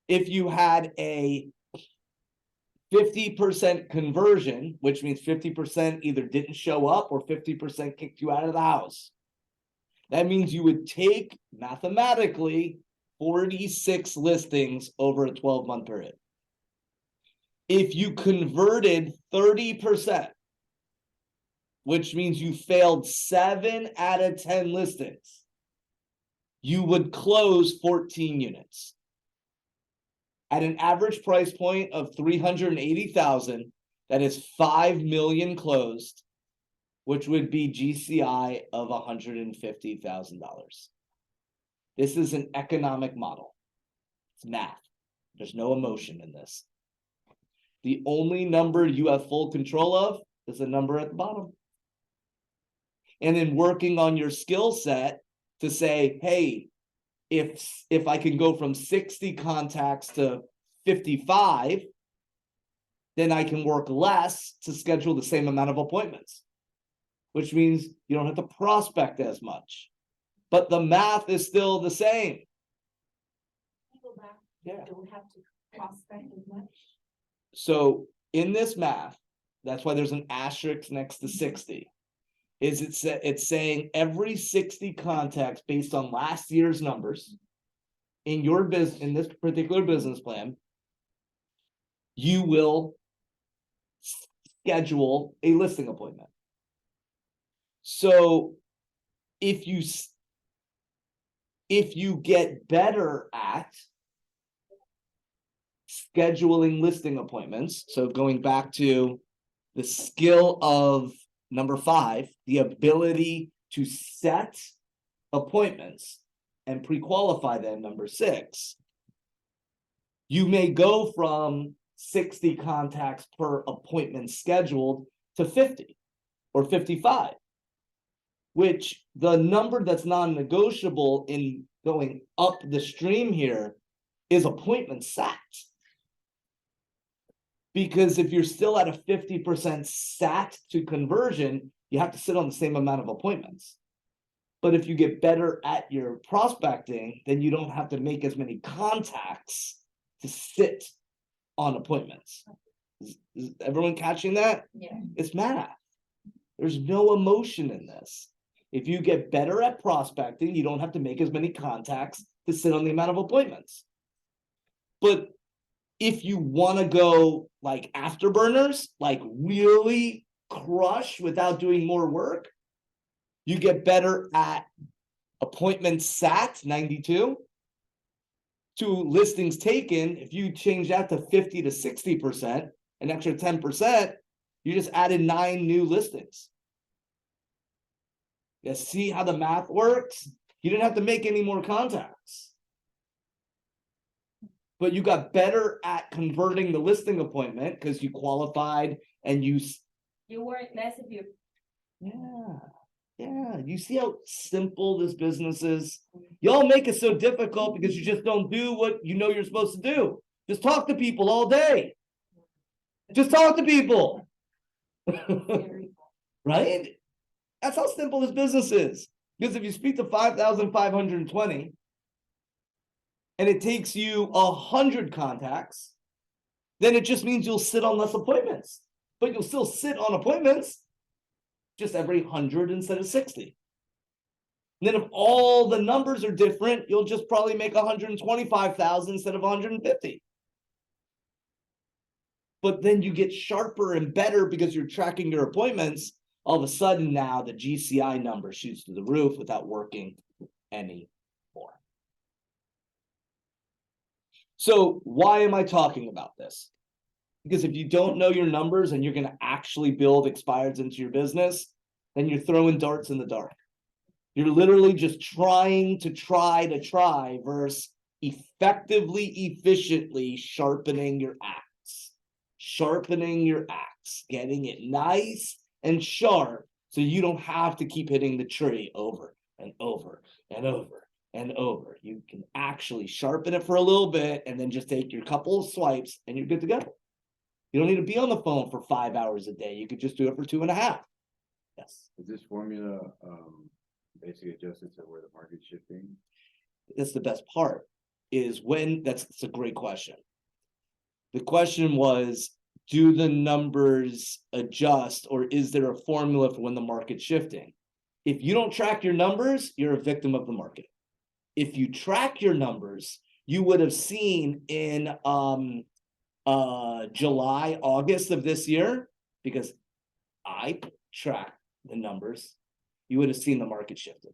If you had a 50% conversion, which means 50% either didn't show up or 50% kicked you out of the house, that means you would take, mathematically, 46 listings over a 12-month period. If you converted 30%, which means you failed 7 out of 10 listings, you would close 14 units. At an average price point of $380,000, that is 5 million closed, which would be GCI of $150,000. This is an economic model. It's math. There's no emotion in this. The only number you have full control of is the number at the bottom. And then working on your skill set to say, hey, if I can go from 60 contacts to 55, then I can work less to schedule the same amount of appointments, which means you don't have to prospect as much, but the math is still the same. Go back. Yeah. Don't have to prospect as much. So in this math, that's why there's an asterisk next to 60. It's saying every 60 contacts based on last year's numbers in your in this particular business plan, you will schedule a listing appointment. So if you get better at scheduling listing appointments, so going back to the skill of number 5, the ability to set appointments and pre-qualify them, number 6, you may go from 60 contacts per appointment scheduled to 50 or 55, which the number that's non-negotiable in going up the stream here is appointment sat. Because if you're still at a 50% sat to conversion, you have to sit on the same amount of appointments. But if you get better at your prospecting, then you don't have to make as many contacts to sit on appointments. Is everyone catching that? Yeah. It's math. There's no emotion in this. If you get better at prospecting, you don't have to make as many contacts to sit on the amount of appointments. But if you want to go like afterburners, like really crush without doing more work, you get better at appointments sat, 92, to listings taken. If you change that to 50 to 60%, an extra 10%, you just added 9 new listings. You see how the math works? You didn't have to make any more contacts. But you got better at converting the listing appointment because you qualified and you work less if you. Yeah. You see how simple this business is? Y'all make it so difficult because you just don't do what you know you're supposed to do. Just talk to people all day. Just talk to people. Right? That's how simple this business is. Because if you speak to 5,520, and it takes you 100 contacts, then it just means you'll sit on less appointments. But you'll still sit on appointments. just every 100 instead of 60. And then if all the numbers are different, you'll just probably make 125,000 instead of 150. But then you get sharper and better because you're tracking your appointments. All of a sudden now the GCI number shoots through the roof without working anymore. So why am I talking about this? Because if you don't know your numbers and you're going to actually build expireds into your business, then you're throwing darts in the dark. You're literally just trying to try versus effectively, efficiently sharpening your axe. Sharpening your axe, getting it nice and sharp so you don't have to keep hitting the tree over and over and over and over. You can actually sharpen it for a little bit and then just take your couple of swipes and you're good to go. You don't need to be on the phone for 5 hours a day. You could just do it for 2.5. Yes. Is this formula basically adjusted to where the market's shifting? That's the best part, is when, that's a great question. The question was, do the numbers adjust, or is there a formula for when the market's shifting? If you don't track your numbers, you're a victim of the market. If you track your numbers, you would have seen in July, August of this year, because I track the numbers, you would have seen the market shifted.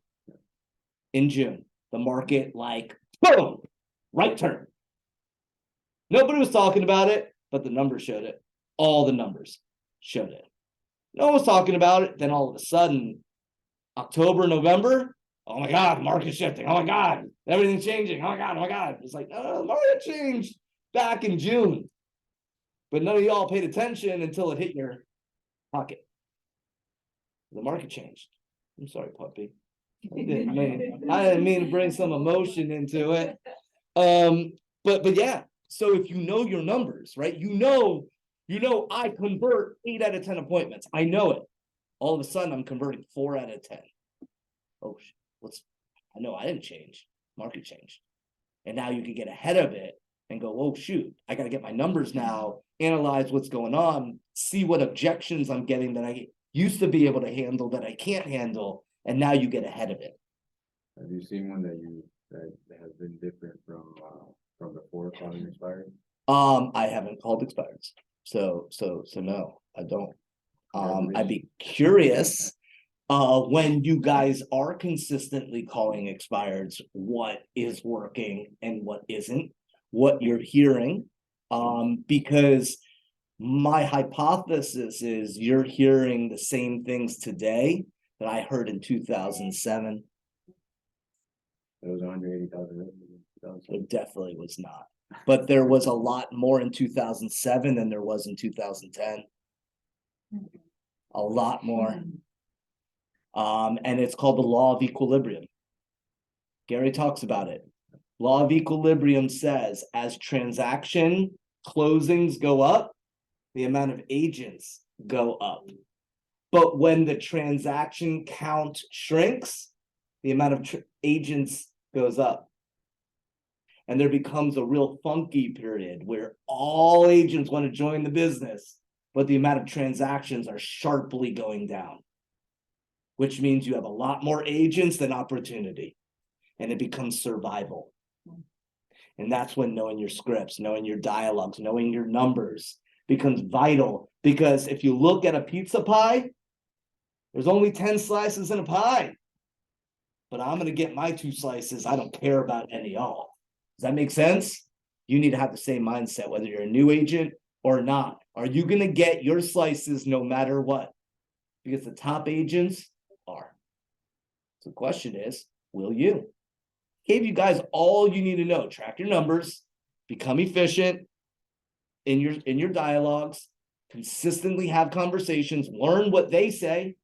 In June, the market like, boom, right turn. Nobody was talking about it, but the numbers showed it. All the numbers showed it. No one was talking about it. Then all of a sudden, October, November, oh my God, market shifting. Oh my God, everything's changing. Oh my God, oh my God. It's like, oh, the market changed back in June. But none of y'all paid attention until it hit your pocket. The market changed. I'm sorry, puppy. I didn't mean to bring some emotion into it. But yeah, so if you know your numbers, right? You know I convert 8 out of 10 appointments. I know it. All of a sudden I'm converting 4 out of 10. Oh, I know I didn't change. Market changed. And now you can get ahead of it and go, oh shoot, I got to get my numbers now, analyze what's going on, see what objections I'm getting that I used to be able to handle that I can't handle, and now you get ahead of it. Have you seen one that has been different from before calling expired? I haven't called expireds. So no, I don't. I'd be curious when you guys are consistently calling expireds, what is working and what isn't, what you're hearing. Because my hypothesis is you're hearing the same things today that I heard in 2007. It was 180,000. It definitely was not. But there was a lot more in 2007 than there was in 2010. A lot more. And it's called the law of equilibrium. Gary talks about it. Law of equilibrium says as transaction closings go up, the amount of agents go up. But when the transaction count shrinks, the amount of agents goes up. And there becomes a real funky period where all agents want to join the business, but the amount of transactions are sharply going down, which means you have a lot more agents than opportunity, and it becomes survival. And that's when knowing your scripts, knowing your dialogues, knowing your numbers becomes vital. Because if you look at a pizza pie, there's only 10 slices in a pie. But I'm going to get my 2 slices. I don't care about any of y'all. Does that make sense? You need to have the same mindset, whether you're a new agent or not. Are you going to get your slices no matter what? Because the top agents are. So the question is, will you? Gave you guys all you need to know. Track your numbers, become efficient in your dialogues, consistently have conversations, learn what they say.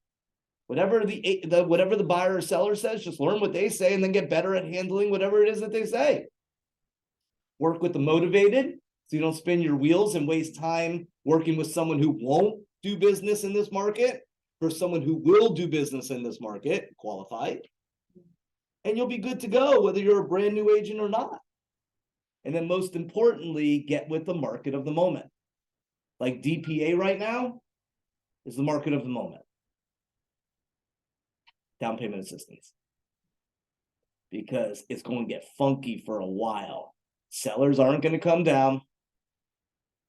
Whatever the buyer or seller says, just learn what they say and then get better at handling whatever it is that they say. Work with the motivated so you don't spin your wheels and waste time working with someone who won't do business in this market for someone who will do business in this market, qualified. And you'll be good to go whether you're a brand new agent or not. And then most importantly, get with the market of the moment. Like DPA right now is the market of the moment. down payment assistance. Because it's going to get funky for a while. Sellers aren't going to come down.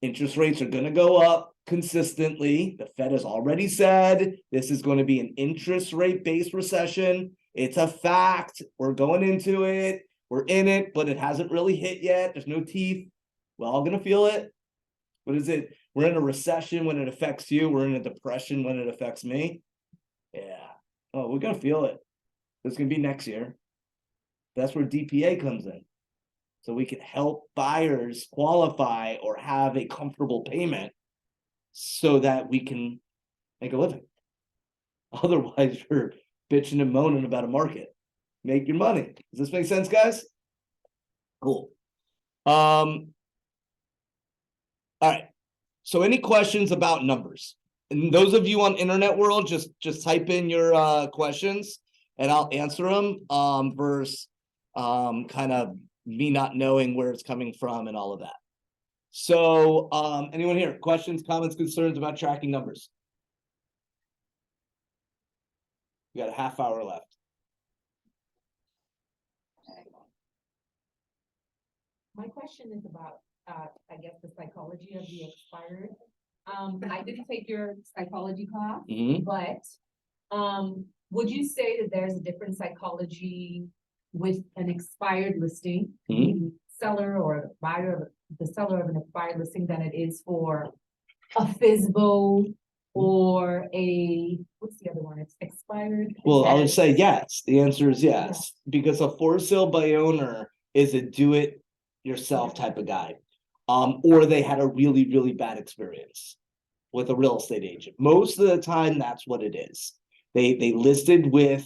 Interest rates are going to go up consistently. The Fed has already said this is going to be an interest rate based recession. It's a fact. We're going into it. We're in it, but it hasn't really hit yet. There's no teeth. We're all going to feel it. What is it? We're in a recession when it affects you. We're in a depression when it affects me. Yeah. Oh, we're going to feel it. It's going to be next year. That's where DPA comes in. So we can help buyers qualify or have a comfortable payment so that we can make a living. Otherwise, you're bitching and moaning about a market. Make your money. Does this make sense, guys? Cool. All right. So any questions about numbers? And those of you on internet world, just type in your questions and I'll answer them versus kind of me not knowing where it's coming from and all of that. So anyone here, questions, comments, concerns about tracking numbers? We got a half hour left. My question is about, I guess, the psychology of the expired. I didn't take your psychology class, Mhm. but, would you say that there's a different psychology with an expired listing? Mhm. Seller or buyer, the seller of an expired listing than it is for a FISBO or what's the other one? It's expired. Well, I would Yes. say yes. The answer is yes, because a for sale by owner is a do it yourself type of guy. Or they had a really, really bad experience with a real estate agent. Most of the time, that's what it is. They listed with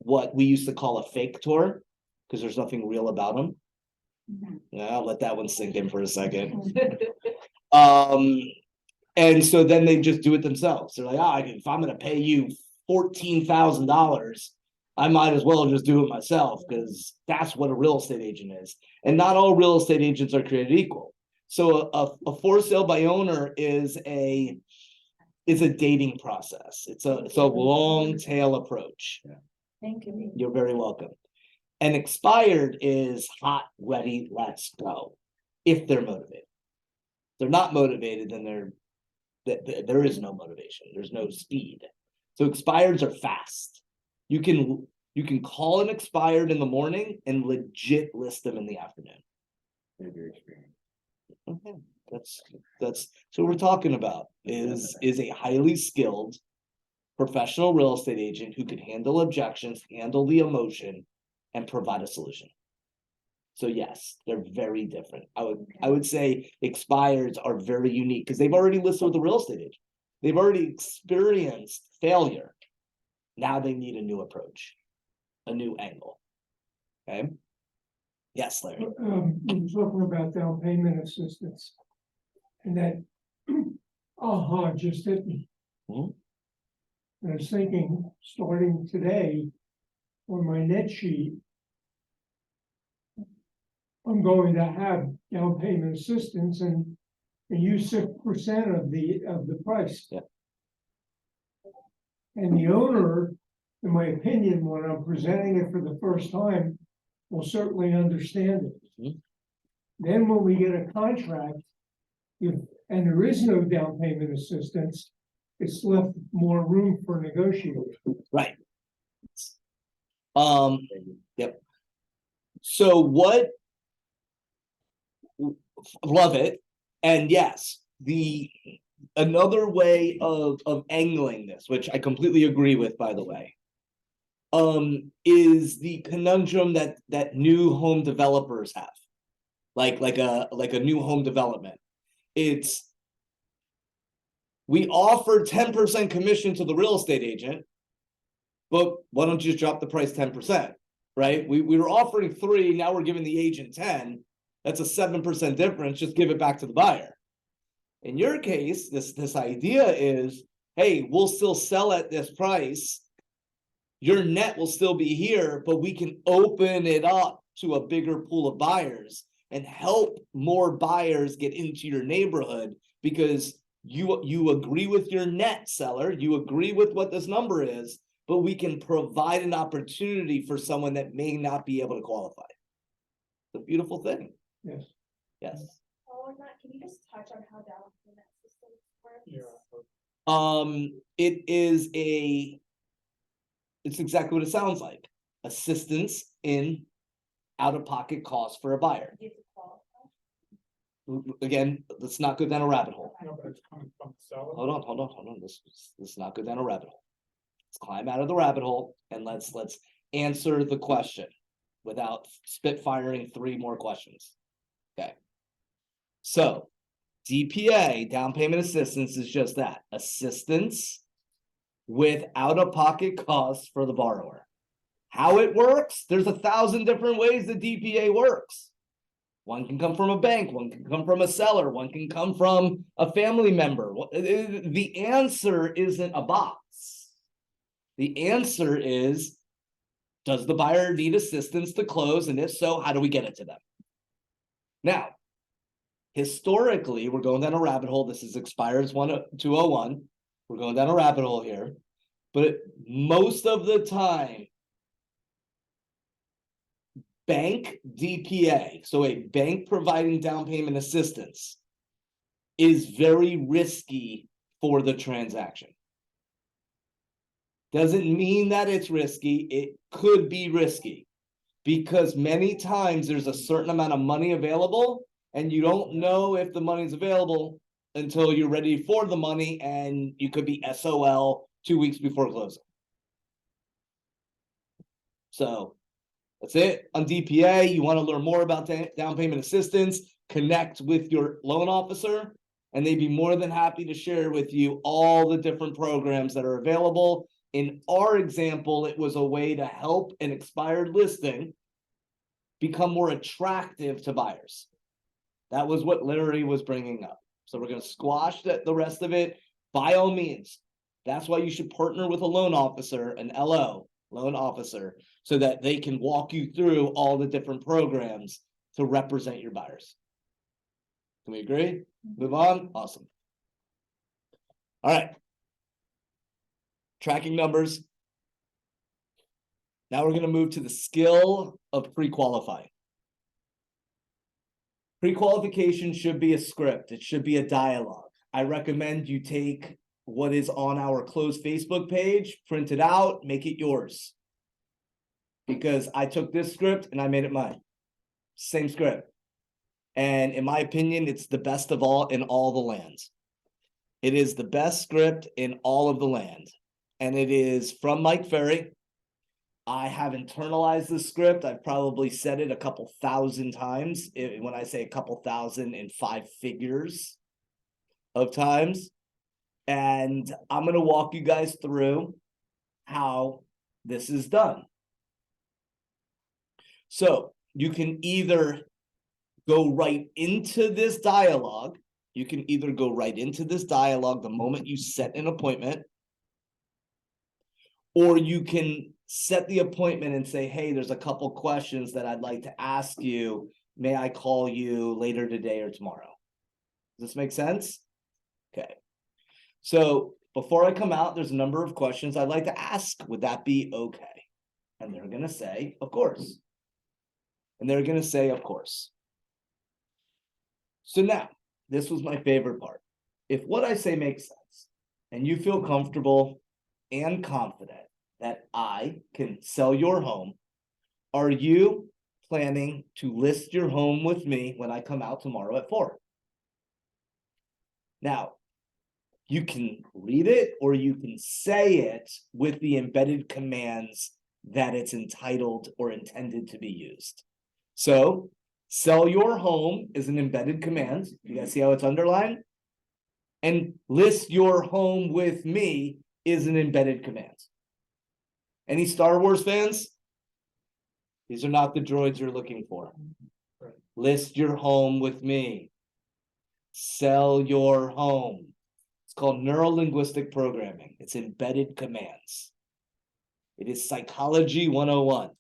what we used to call a fake tour, because there's nothing real about them. Yeah, I'll let that one sink in for a second. And so then they just do it themselves. They're like, if I'm gonna pay you $14,000, I might as well just do it myself, because that's what a real estate agent is. And not all real estate agents are created equal. So a for sale by owner is a dating process. It's a long tail approach. Thank you. You're very welcome. And expired is hot, ready, let's go. If they're motivated. If they're not motivated, then there is no motivation. There's no speed. So expireds are fast. You can call an expired in the morning and legit list them in the afternoon. Maybe experience. Okay. That's what we're talking about is a highly skilled professional real estate agent who can handle objections, handle the emotion, and provide a solution. So yes, they're very different. I would say expireds are very unique because they've already listed with a real estate agent. They've already experienced failure. Now they need a new approach, a new angle. Okay. Yes, Larry. You were talking about down payment assistance. And that, just hit me. Mhm. I was thinking, starting today, on my net sheet, I'm going to have down payment assistance and use 6% of the price. Yeah. And the owner, in my opinion, when I'm presenting it for the first time, will certainly understand it. Mhm. Then when we get a contract, and there is no down payment assistance, it's left more room for negotiation. Right. Yep. So love it. And yes, another way of angling this, which I completely agree with, by the way, is the conundrum that new home developers have. Like a new home development. We offer 10% commission to the real estate agent, but why don't you just drop the price 10%, right? We were offering 3, now we're giving the agent 10. That's a 7% difference, just give it back to the buyer. In your case, this idea is, hey, we'll still sell at this price. Your net will still be here, but we can open it up to a bigger pool of buyers and help more buyers get into your neighborhood because you agree with your net seller, you agree with what this number is, but we can provide an opportunity for someone that may not be able to qualify. It's a beautiful thing. Yes. Yes. Oh, Matt, can you just touch on how down payment assistance works? It's exactly what it sounds like. Assistance in out-of-pocket costs for a buyer. You have to qualify. Again, let's not go down a rabbit hole. No, but it's coming from the seller. Hold on. Let's not go down a rabbit hole. Let's climb out of the rabbit hole and let's answer the question without spitfiring 3 more questions. Okay. So DPA, down payment assistance, is just that, assistance with out-of-pocket costs for the borrower. How it works, there's 1,000 different ways the DPA works. One can come from a bank, one can come from a seller, one can come from a family member. The answer isn't a box. The answer is, does the buyer need assistance to close? And if so, how do we get it to them? Now, historically, we're going down a rabbit hole. This is expires 201. We're going down a rabbit hole here. But most of the time, bank DPA, so a bank providing down payment assistance, is very risky for the transaction. Doesn't mean that it's risky. It could be risky because many times there's a certain amount of money available and you don't know if the money's available until you're ready for the money, and you could be SOL 2 weeks before closing. So that's it on DPA. You want to learn more about down payment assistance, connect with your loan officer, and they'd be more than happy to share with you all the different programs that are available. In our example, it was a way to help an expired listing become more attractive to buyers. That was what Larry was bringing up. So we're going to squash the rest of it. By all means, that's why you should partner with a loan officer, an LO, loan officer, so that they can walk you through all the different programs to represent your buyers. Can we agree? Move on? Awesome. All right. Tracking numbers. Now we're going to move to the skill of pre-qualifying. Pre-qualification should be a script. It should be a dialogue. I recommend you take what is on our closed Facebook page, print it out, make it yours. Because I took this script and I made it mine. Same script. And in my opinion, it's the best of all in all the lands. It is the best script in all of the land. And it is from Mike Ferry. I have internalized the script. I've probably said it a couple thousand times. When I say a couple thousand, in 5 figures of times. And I'm going to walk you guys through how this is done. So you can either go right into this dialogue. You can either go right into this dialogue the moment you set an appointment, or you can set the appointment and say, hey, there's a couple questions that I'd like to ask you. May I call you later today or tomorrow? Does this make sense? Okay. So before I come out, there's a number of questions I'd like to ask. Would that be okay? And they're going to say, of course. And they're going to say, of course. So now, this was my favorite part. If what I say makes sense and you feel comfortable and confident that I can sell your home, are you planning to list your home with me when I come out tomorrow at 4? Now, you can read it or you can say it with the embedded commands that it's entitled or intended to be used. So, sell your home is an embedded command. You guys see how it's underlined? And list your home with me is an embedded command. Any Star Wars fans? These are not the droids you're looking for. List your home with me. Sell your home. It's called neuro-linguistic programming. It's embedded commands. It is psychology 101.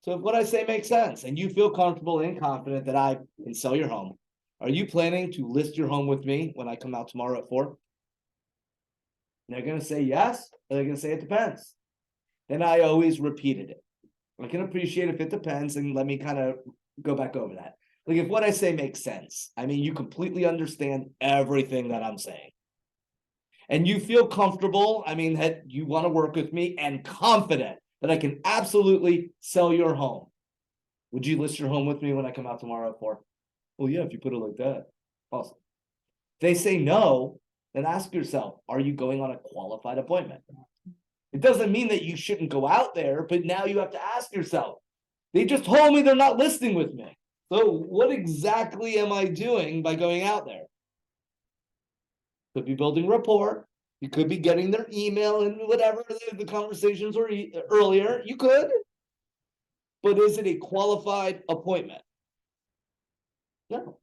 So if what I say makes sense and you feel comfortable and confident that I can sell your home, are you planning to list your home with me when I come out tomorrow at 4? They're gonna say yes, or they're gonna say it depends. Then I always repeated it. I can appreciate if it depends, and let me kind of go back over that. Like if what I say makes sense, I mean, you completely understand everything that I'm saying. And you feel comfortable, I mean, that you want to work with me and confident that I can absolutely sell your home. Would you list your home with me when I come out tomorrow at 4? Well, yeah, if you put it like that. Awesome. If they say no, then ask yourself, are you going on a qualified appointment? It doesn't mean that you shouldn't go out there, but now you have to ask yourself, they just told me they're not listing with me. So what exactly am I doing by going out there? Could be building rapport. You could be getting their email and whatever the conversations were earlier. You could. But is it a qualified appointment? No,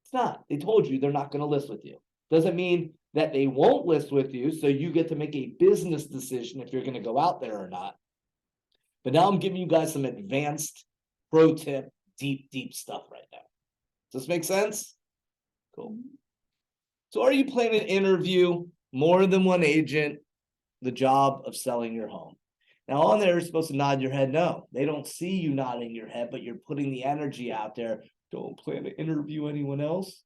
it's not. They told you they're not going to list with you. Doesn't mean that they won't list with you, so you get to make a business decision if you're going to go out there or not. But now I'm giving you guys some advanced pro tip, deep stuff right now. Does this make sense? Cool. So are you planning to interview more than one agent, the job of selling your home? Now on there, you're supposed to nod your head. No, they don't see you nodding your head, but you're putting the energy out there. Don't plan to interview anyone else.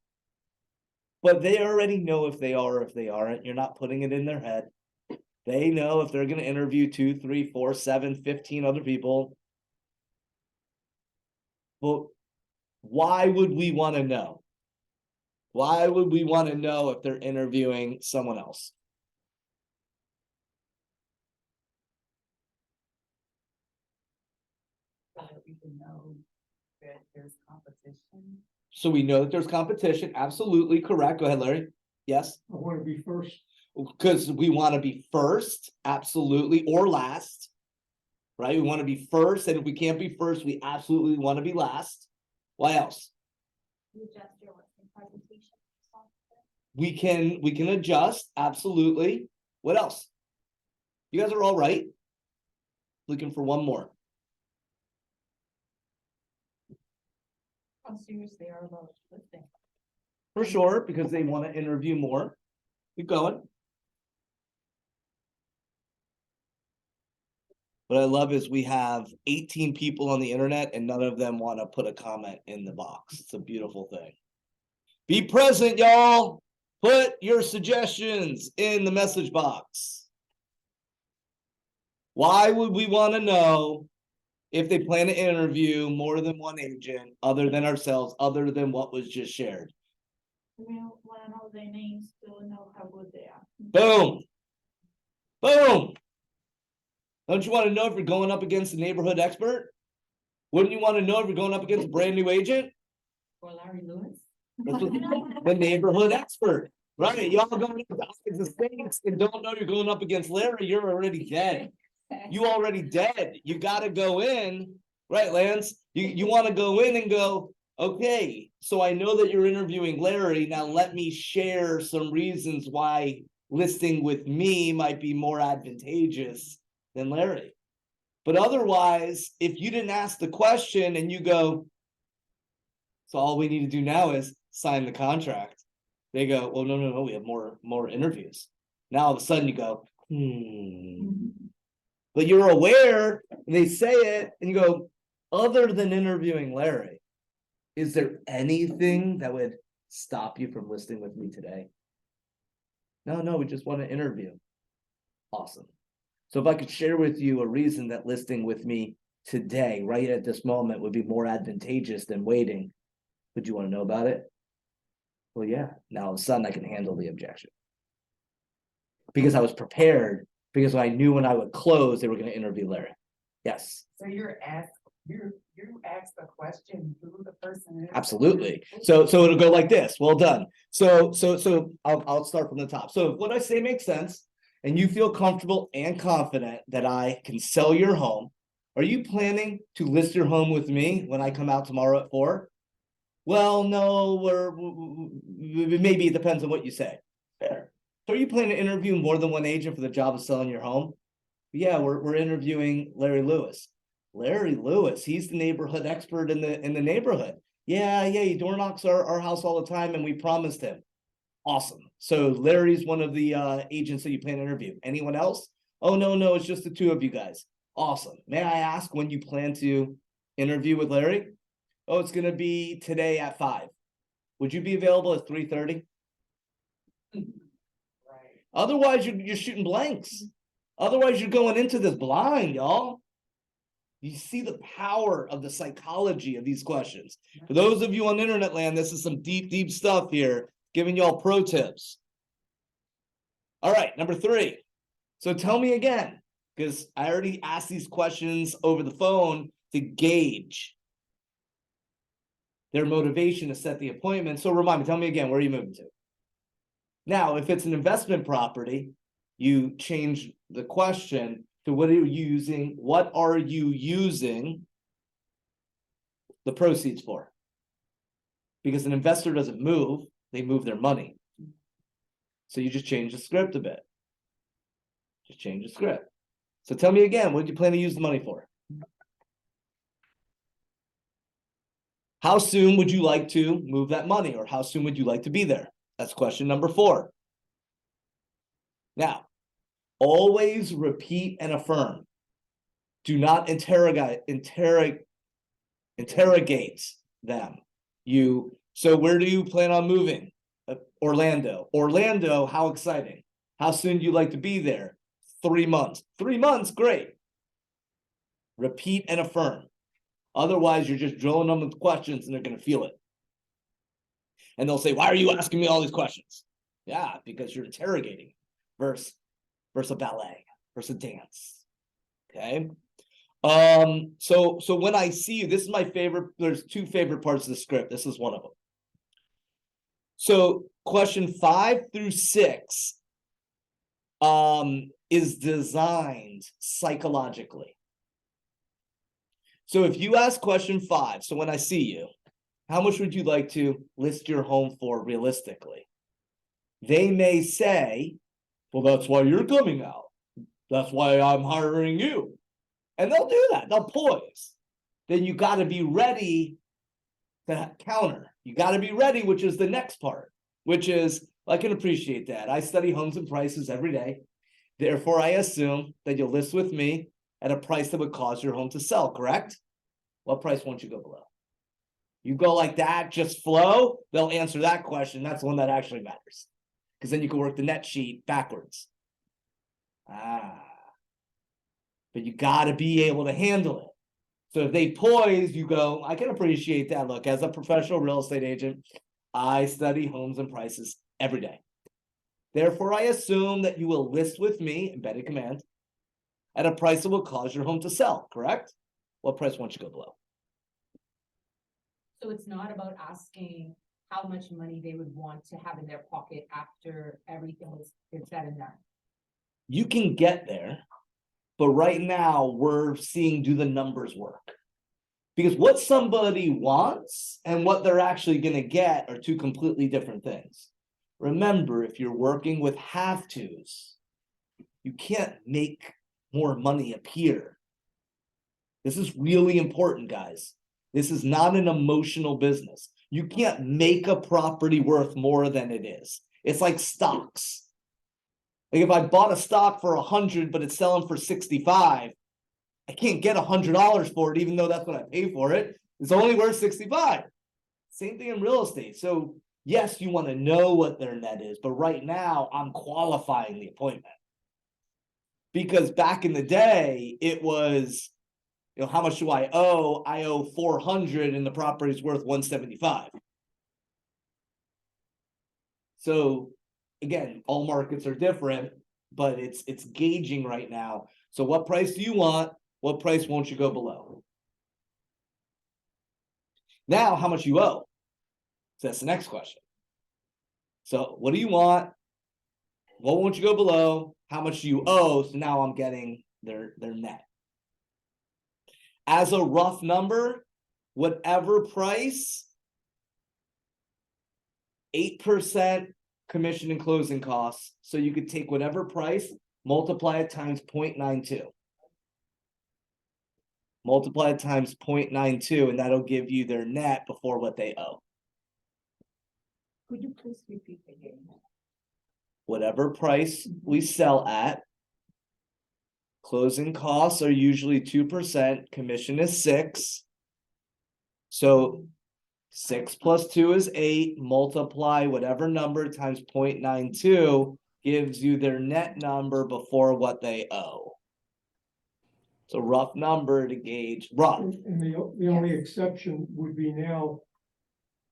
But they already know if they are or if they aren't. You're not putting it in their head. They know if they're going to interview 2, 3, 4, 7, 15 other people. Well, why would we want to know? Why would we want to know if they're interviewing someone else? So that we can know that there's competition. So we know that there's competition. Absolutely correct. Go ahead, Larry. Yes. I want to be first. Because we want to be first, absolutely, or last. Right? We want to be first, and if we can't be first, we absolutely want to be last. Why else? You adjust your listing presentation software. We can adjust, absolutely. What else? You guys are all right. Looking for one more. How serious they are about listing. For sure, because they want to interview more. Keep going. What I love is we have 18 people on the internet and none of them want to put a comment in the box. It's a beautiful thing. Be present, y'all. Put your suggestions in the message box. Why would we want to know if they plan to interview more than one agent other than ourselves, other than what was just shared? We want to know their names to know how good they are. Boom. Boom. Don't you want to know if you're going up against a neighborhood expert? Wouldn't you want to know if you're going up against a brand new agent? Or Larry Lewis. The neighborhood expert, right? Y'all going up against the states and don't know you're going up against Larry, you're already dead. You already dead. You got to go in, right, Lance? You want to go in and go, okay, so I know that you're interviewing Larry. Now let me share some reasons why listing with me might be more advantageous than Larry. But otherwise, if you didn't ask the question and you go, so all we need to do now is sign the contract. They go, well, no, we have more interviews. Now all of a sudden you go, But you're aware, and they say it, and you go, other than interviewing Larry, is there anything that would stop you from listing with me today? No, we just want to interview. Awesome. So if I could share with you a reason that listing with me today, right at this moment, would be more advantageous than waiting, would you want to know about it? Well, yeah. Now all of a sudden I can handle the objection. Because I was prepared, because I knew when I would close, they were going to interview Larry. Yes. So you asked a question who the person is. Absolutely. So it'll go like this. Well done. So I'll start from the top. So if what I say makes sense and you feel comfortable and confident that I can sell your home, are you planning to list your home with me when I come out tomorrow at 4? Well, no, maybe it depends on what you say. Fair. So are you planning to interview more than one agent for the job of selling your home? Yeah, we're interviewing Larry Lewis. Larry Lewis, he's the neighborhood expert in the neighborhood. Yeah, he door knocks our house all the time, and we promised him. Awesome. So Larry's one of the agents that you plan to interview. Anyone else? Oh, no, it's just the two of you guys. Awesome. May I ask when you plan to interview with Larry? Oh, it's going to be today at 5. Would you be available at 3:30? Right. Otherwise, you're shooting blanks. Otherwise, you're going into this blind, y'all. You see the power of the psychology of these questions. For those of you on internet land, this is some deep stuff here, giving y'all pro tips. All right, number 3. So tell me again, because I already asked these questions over the phone to gauge their motivation to set the appointment. So remind me, tell me again, where are you moving to? Now, if it's an investment property, you change the question to what are you using the proceeds for? Because an investor doesn't move, they move their money. So you just change the script a bit. Just change the script. So tell me again, what do you plan to use the money for? How soon would you like to move that money, or how soon would you like to be there? That's question number 4. Now, always repeat and affirm. Do not interrogate them. So where do you plan on moving? Orlando. Orlando, how exciting. How soon do you like to be there? 3 months. 3 months, great. Repeat and affirm. Otherwise, you're just drilling them with questions and they're going to feel it. And they'll say, why are you asking me all these questions? Yeah, because you're interrogating versus a ballet, versus a dance. Okay. So when I see you, this is my favorite. There's 2 favorite parts of the script. This is one of them. So question 5 through 6 is designed psychologically. So if you ask question 5, so when I see you, how much would you like to list your home for realistically? They may say, well, that's why you're coming out. That's why I'm hiring you. And they'll do that. They'll poise. Then you got to be ready to counter. You got to be ready, which is the next part, which is, I can appreciate that. I study homes and prices every day. Therefore, I assume that you'll list with me at a price that would cause your home to sell, correct? What price won't you go below? You go like that, just flow, they'll answer that question. That's the one that actually matters. Because then you can work the net sheet backwards. But you got to be able to handle it. So if they poise, you go, I can appreciate that. Look, as a professional real estate agent, I study homes and prices every day. Therefore, I assume that you will list with me, embedded command, at a price that will cause your home to sell, correct? What price won't you go below? So it's not about asking how much money they would want to have in their pocket after everything is said and done. You can get there, but right now we're seeing, do the numbers work? Because what somebody wants and what they're actually going to get are 2 completely different things. Remember, if you're working with have-tos, you can't make more money appear. This is really important, guys. This is not an emotional business. You can't make a property worth more than it is. It's like stocks. Like if I bought a stock for 100, but it's selling for 65, I can't get $100 for it, even though that's what I pay for it. It's only worth 65. Same thing in real estate. So yes, you want to know what their net is, but right now I'm qualifying the appointment. Because back in the day, it was, how much do I owe? I owe 400 and the property's worth 175. So again, all markets are different, but it's gauging right now. So what price do you want? What price won't you go below? Now, how much you owe? So that's the next question. So what do you want? What won't you go below? How much do you owe? So now I'm getting their net. As a rough number, whatever price, 8% commission and closing costs. So you could take whatever price, multiply it times 0.92. Multiply it times 0.92, and that'll give you their net before what they owe. Could you please repeat again? Whatever price we sell at. Closing costs are usually 2%, commission is 6. So 6 plus 2 is 8, multiply whatever number times 0.92 gives you their net number before what they owe. It's a rough number to gauge, rough. And the only exception would be now,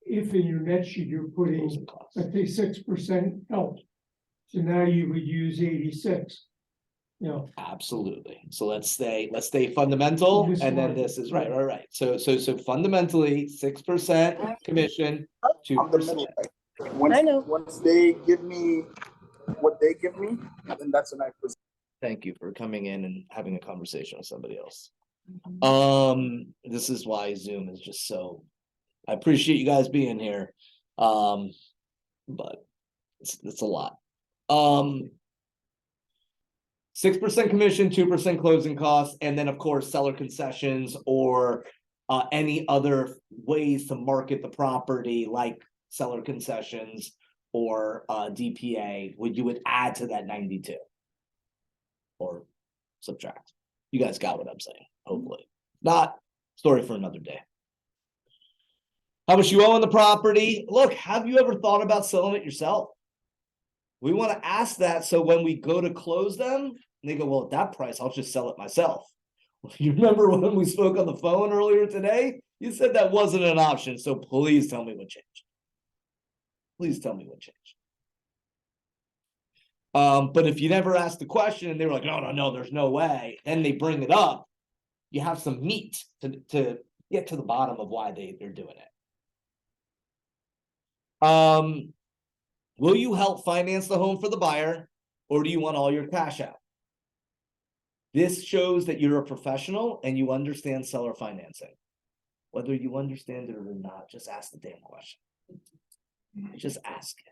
if in your net sheet you're putting, Closing costs. let's say 6% help. So now you would use 86. You know, Absolutely. So let's stay fundamental, This and then one. this is right. So fundamentally, 6% commission, I'm the 2%. middle. Right? Once they give me what they give me, then that's a 9%. Thank you for coming in and having a conversation with somebody else. This is why Zoom is just so, I appreciate you guys being here. But it's a lot. 6% commission, 2% closing costs, and then of course seller concessions or any other ways to market the property like seller concessions or DPA, you would add to that 92 or subtract. You guys got what I'm saying, hopefully. Not story for another day. How much you owe on the property? Look, have you ever thought about selling it yourself? We want to ask that so when we go to close them, they go, well, at that price, I'll just sell it myself. You remember when we spoke on the phone earlier today? You said that wasn't an option, so please tell me what changed. Please tell me what changed. But if you never asked the question and they were like, no, there's no way, then they bring it up, you have some meat to get to the bottom of why they're doing it. Will you help finance the home for the buyer, or do you want all your cash out? This shows that you're a professional and you understand seller financing. Whether you understand it or not, just ask the damn question. Just ask it.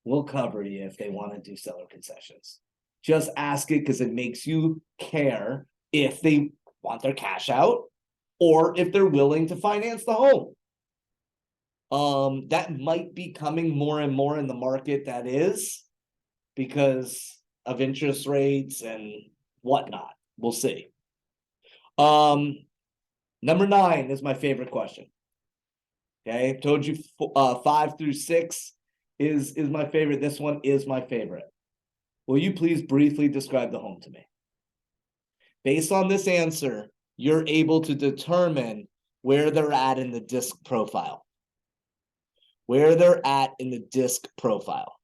We'll cover you if they want to do seller concessions. Just ask it because it makes you care if they want their cash out or if they're willing to finance the home. That might be coming more and more in the market, that is, because of interest rates and whatnot. We'll see. Number 9 is my favorite question. Okay, I told you 5 through 6 is my favorite. This one is my favorite. Will you please briefly describe the home to me? Based on this answer, you're able to determine where they're at in the disc profile. Where they're at in the disc profile.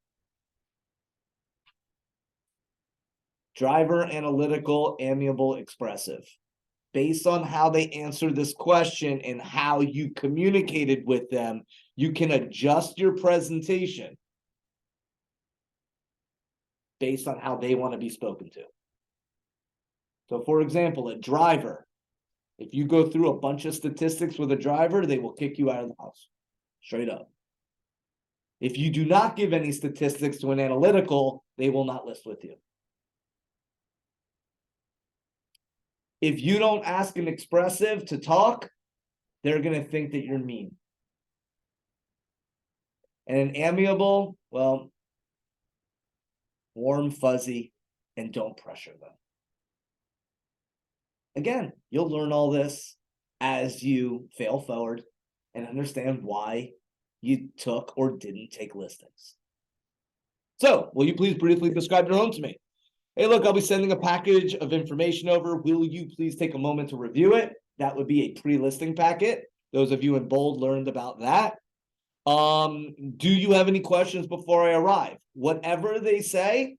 Driver, analytical, amiable, expressive. Based on how they answer this question and how you communicated with them, you can adjust your presentation based on how they want to be spoken to. So for example, a driver, if you go through a bunch of statistics with a driver, they will kick you out of the house, straight up. If you do not give any statistics to an analytical, they will not list with you. If you don't ask an expressive to talk, they're going to think that you're mean. And an amiable, well, warm, fuzzy, and don't pressure them. Again, you'll learn all this as you fail forward and understand why you took or didn't take listings. So, will you please briefly describe your home to me? Hey, look, I'll be sending a package of information over. Will you please take a moment to review it? That would be a pre-listing packet. Those of you in bold learned about that. Do you have any questions before I arrive? Whatever they say,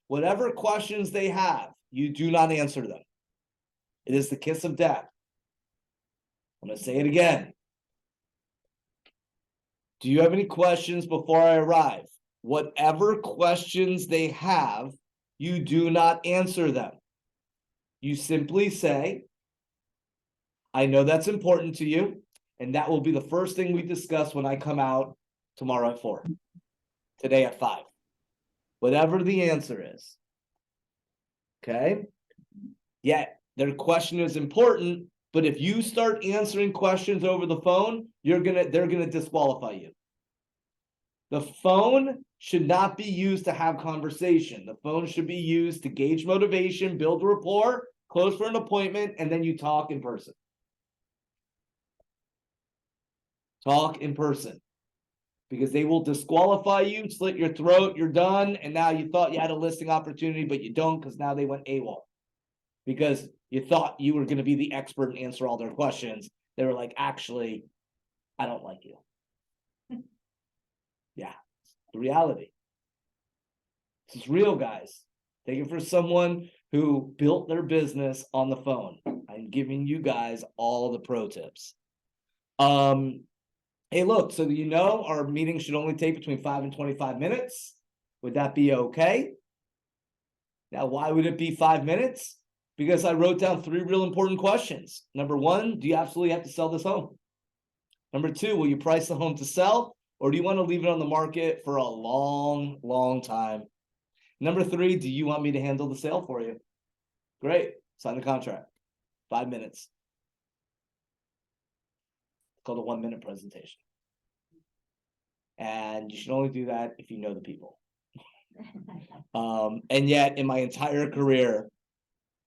whatever questions they have, you do not answer them. It is the kiss of death. I'm going to say it again. Do you have any questions before I arrive? Whatever questions they have, you do not answer them. You simply say, I know that's important to you, and that will be the first thing we discuss when I come out tomorrow at 4, today at 5. Whatever the answer is. Okay? Yet, their question is important, but if you start answering questions over the phone, they're gonna disqualify you. The phone should not be used to have conversation. The phone should be used to gauge motivation, build rapport, close for an appointment, and then you talk in person. Talk in person. Because they will disqualify you, slit your throat, you're done, and now you thought you had a listing opportunity, but you don't because now they went AWOL. Because you thought you were going to be the expert and answer all their questions. They were like, actually, I don't like you. Yeah, the reality. This is real, guys. Take it for someone who built their business on the phone. I'm giving you guys all the pro tips. Hey, look, so you know our meeting should only take between 5 and 25 minutes. Would that be okay? Now, why would it be 5 minutes? Because I wrote down 3 real important questions. Number 1, do you absolutely have to sell this home? Number 2, will you price the home to sell? Or do you want to leave it on the market for a long, long time? Number 3, do you want me to handle the sale for you? Great, sign the contract. 5 minutes. It's called a 1-minute presentation. And you should only do that if you know the people. And yet in my entire career,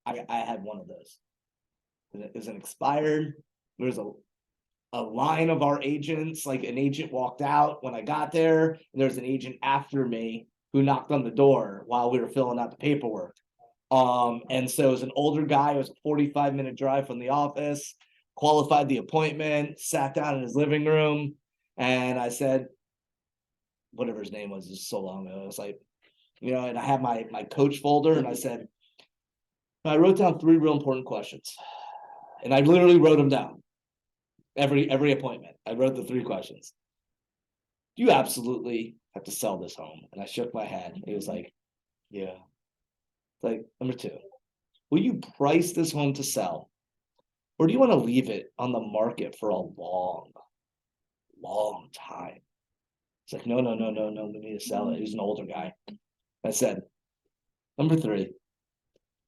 I had one of those. It was an expired. There was a line of our agents, like an agent walked out when I got there, and there was an agent after me who knocked on the door while we were filling out the paperwork. And so it was an older guy. It was a 45-minute drive from the office, qualified the appointment, sat down in his living room, and I said, whatever his name was, so long ago. I was like, and I had my coach folder, and I said, I wrote down 3 real important questions, and I literally wrote them down. Every appointment, I wrote the 3 questions. You absolutely have to sell this home. And I shook my head. He was like, yeah. Like, number 2, will you price this home to sell? Or do you want to leave it on the market for a long, long time? It's like, no, we need to sell it. He's an older guy. I said, number 3,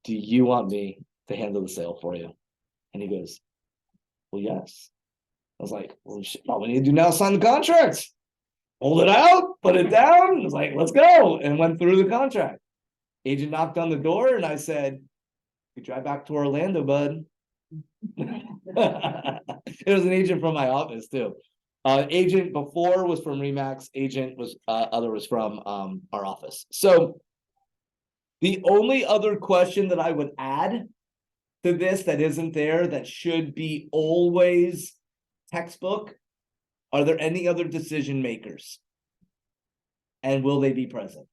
do you want me to handle the sale for you? And he goes, well, yes. I was like, well, all we need to do now is sign the contract. Hold it out, put it down. I was like, let's go. And went through the contract. Agent knocked on the door and I said, you drive back to Orlando, bud. It was an agent from my office too. Agent before was from Remax. Agent was other was from our office. So the only other question that I would add to this that isn't there that should be always textbook, are there any other decision makers? And will they be present?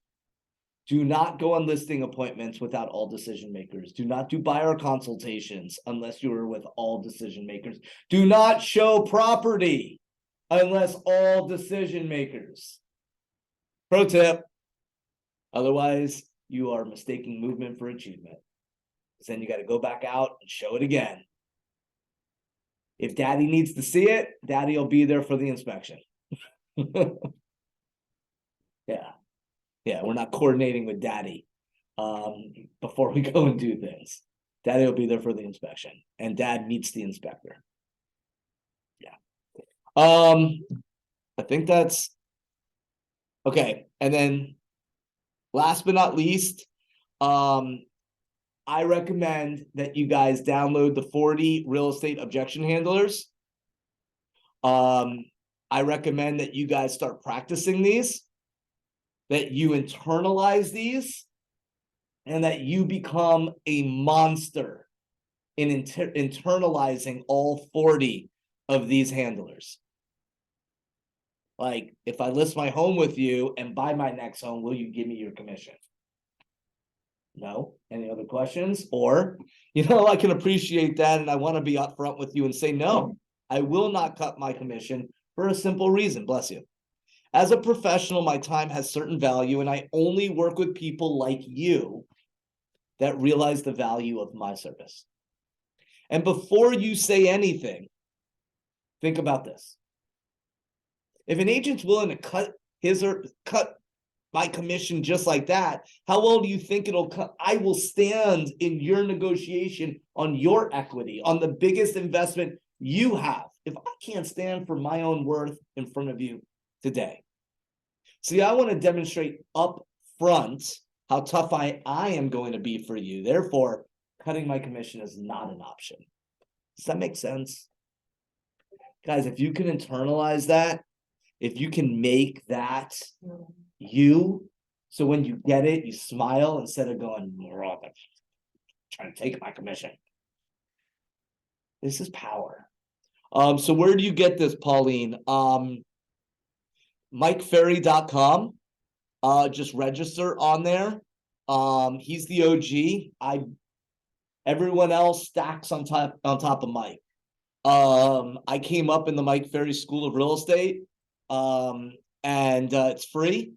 Do not go on listing appointments without all decision makers. Do not do buyer consultations unless you are with all decision makers. Do not show property unless all decision makers. Pro tip. Otherwise, you are mistaking movement for achievement. Then you got to go back out and show it again. If daddy needs to see it, daddy will be there for the inspection. Yeah, we're not coordinating with daddy before we go and do things. Daddy will be there for the inspection, and dad meets the inspector. Yeah. I think that's okay. And then last but not least, I recommend that you guys download the 40 real estate objection handlers. I recommend that you guys start practicing these, that you internalize these, and that you become a monster in internalizing all 40 of these handlers. Like, if I list my home with you and buy my next home, will you give me your commission? No. Any other questions? Or, I can appreciate that, and I want to be upfront with you and say, no, I will not cut my commission for a simple reason. Bless you. As a professional, my time has certain value, and I only work with people like you that realize the value of my service. And before you say anything, think about this. If an agent's willing to cut my commission just like that, how well do you think it'll cut? I will stand in your negotiation on your equity, on the biggest investment you have. If I can't stand for my own worth in front of you today, See, I want to demonstrate up front how tough I am going to be for you. Therefore, cutting my commission is not an option. Does that make sense? Guys, if you can internalize that, if you can make that you, so when you get it, you smile instead of going, trying to take my commission. This is power. So where do you get this, Pauline? MikeFerry.com. Just register on there. He's the OG. Everyone else stacks on top of Mike. I came up in the Mike Ferry School of Real Estate. And it's free.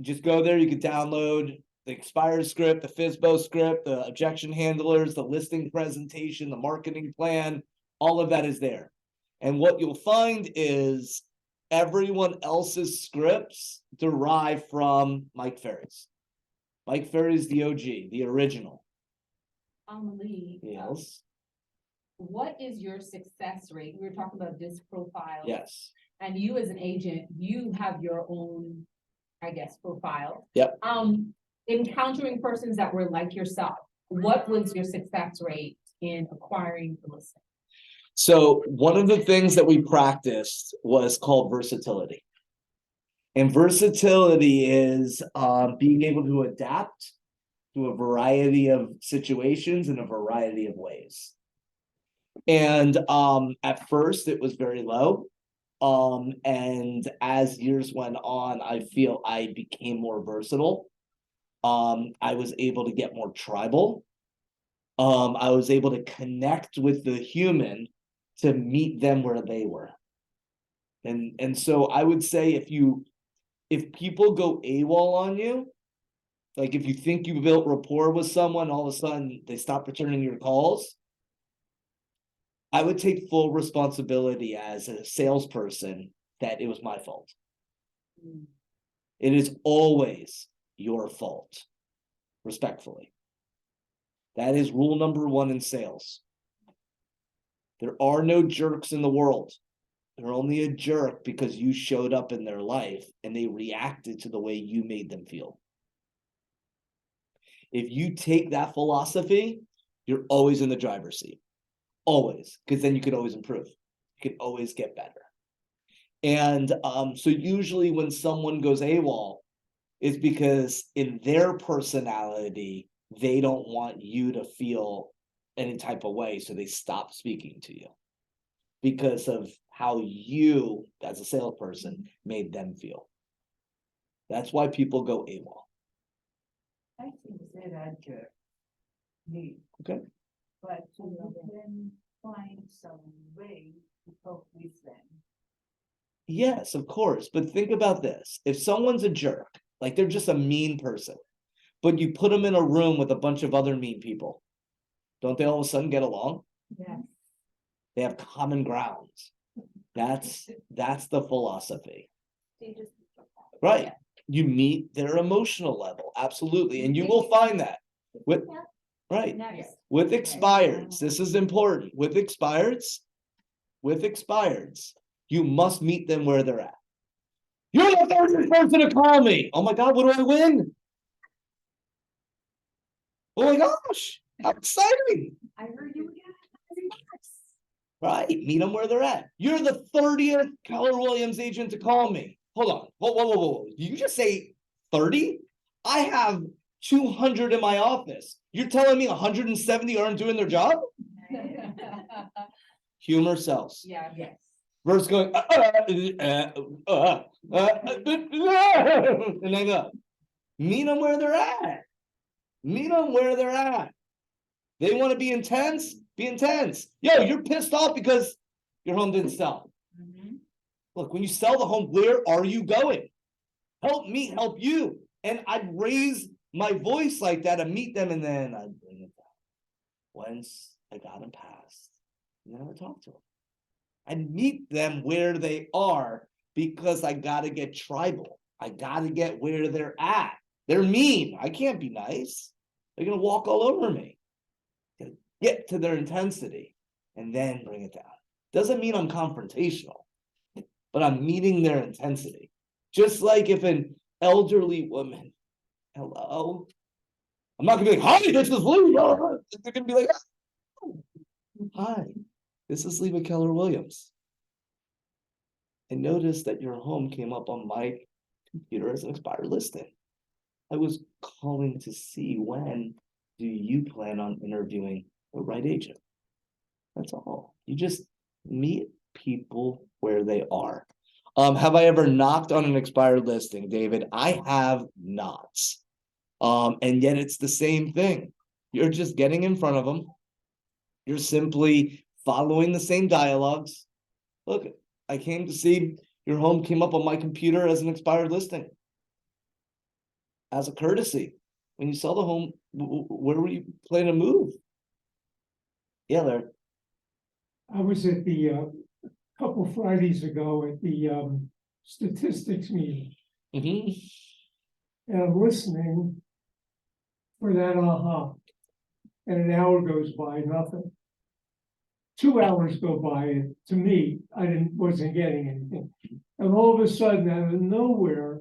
Just go there, you can download the expired script, the FSBO script, the objection handlers, the listing presentation, the marketing plan, all of that is there. And what you'll find is everyone else's scripts derive from Mike Ferry's. Mike Ferry's the OG, the original. Lee, Yes. what is your success rate? We were talking about disc profile. Yes. And you as an agent, you have your own, I guess, profile. Yep. Encountering persons that were like yourself, what was your success rate in acquiring the listing? So one of the things that we practiced was called versatility. And versatility is being able to adapt to a variety of situations in a variety of ways. And at first it was very low. And as years went on, I feel I became more versatile. I was able to get more tribal. I was able to connect with the human to meet them where they were. And so I would say if people go AWOL on you, like if you think you built rapport with someone, all of a sudden they stop returning your calls, I would take full responsibility as a salesperson that it was my fault. It is always your fault, respectfully. That is rule number one in sales. There are no jerks in the world. They're only a jerk because you showed up in their life and they reacted to the way you made them feel. If you take that philosophy, you're always in the driver's seat. Always, because then you could always improve. You could always get better. And so usually when someone goes AWOL, it's because in their personality, they don't want you to feel any type of way, so they stop speaking to you because of how you, as a salesperson, made them feel. That's why people go AWOL. I can say that, me, Okay. but you can find some way to talk with them. Yes, of course. But think about this. If someone's a jerk, like they're just a mean person, but you put them in a room with a bunch of other mean people, don't they all of a sudden get along? Yes. They have common grounds. That's the philosophy. Right. You meet their emotional level. Absolutely. And you will find that with right. Next. With expireds. This is important. With expireds, you must meet them where they're at. You're the 30th person to call me. Oh my God, what do I win? Oh my gosh, how exciting. I heard you again. Right, meet them where they're at. You're the 30th Keller Williams agent to call me. Hold on, whoa. Did you just say 30? I have 200 in my office. You're telling me 170 aren't doing their job? Humor sells. Yeah, yes. Versus going, and hang up. Meet them where they're at. Meet them where they're at. They want to be intense? Be intense. Yo, you're pissed off because your home didn't sell. Look, when you sell the home, where are you going? Help me help you. And I'd raise my voice like that and meet them, and then I'd bring it down. Once I got them past, and then I would talk to them. I'd meet them where they are because I got to get tribal. I got to get where they're at. They're mean. I can't be nice. They're going to walk all over me. Get to their intensity and then bring it down. Doesn't mean I'm confrontational, but I'm meeting their intensity. Just like if an elderly woman, hello, I'm not gonna be like, hi, this is Lee. They're gonna be like, oh, hi, this is Lee Keller Williams. I noticed that your home came up on my computer as an expired listing. I was calling to see when do you plan on interviewing the right agent? That's all. You just meet people where they are. Have I ever knocked on an expired listing, David? I have not. And yet it's the same thing. You're just getting in front of them. You're simply following the same dialogues. Look, I came to see your home came up on my computer as an expired listing. As a courtesy, when you sell the home, where were you planning to move? Yeah, Larry. I was at the, couple Fridays ago at the, statistics meeting, Mhm. and I'm listening for that aha. And an hour goes by, nothing. 2 hours go by, and to me, wasn't getting anything. And all of a sudden, out of nowhere,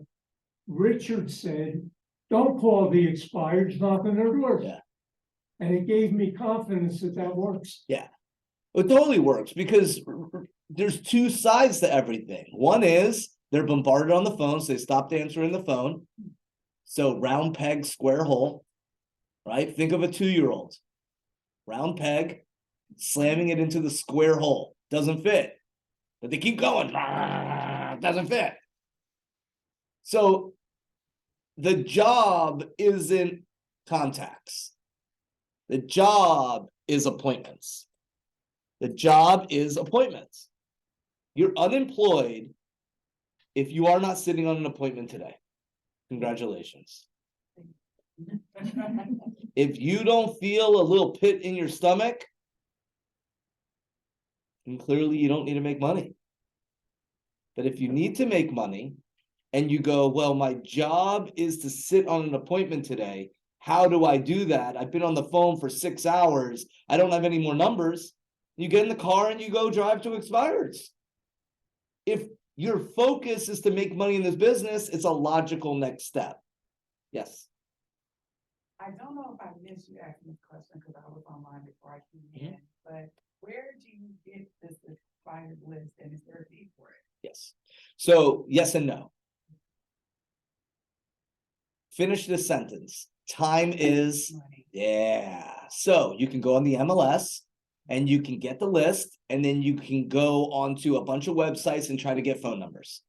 Richard said, don't call the expireds, knock on their doors. Yeah. And it gave me confidence that that works. It totally works because there's two sides to everything. One is they're bombarded on the phone, so they stopped answering the phone. So round peg, square hole, right? Think of a 2-year-old. Round peg, slamming it into the square hole. Doesn't fit. But they keep going. Doesn't fit. So the job isn't contacts. The job is appointments. The job is appointments. You're unemployed if you are not sitting on an appointment today. Congratulations. If you don't feel a little pit in your stomach, then clearly you don't need to make money. But if you need to make money and you go, well, my job is to sit on an appointment today. How do I do that? I've been on the phone for 6 hours. I don't have any more numbers. You get in the car and you go drive to expireds. If your focus is to make money in this business, it's a logical next step. Yes. I don't know if I missed you asking this question because I was online before I came in, but where do you get this expired list and is there a fee for it? Yes. So yes and no. Finish this sentence. Time is, Money. yeah. So you can go on the MLS and you can get the list and then you can go onto a bunch of websites and try to get phone numbers.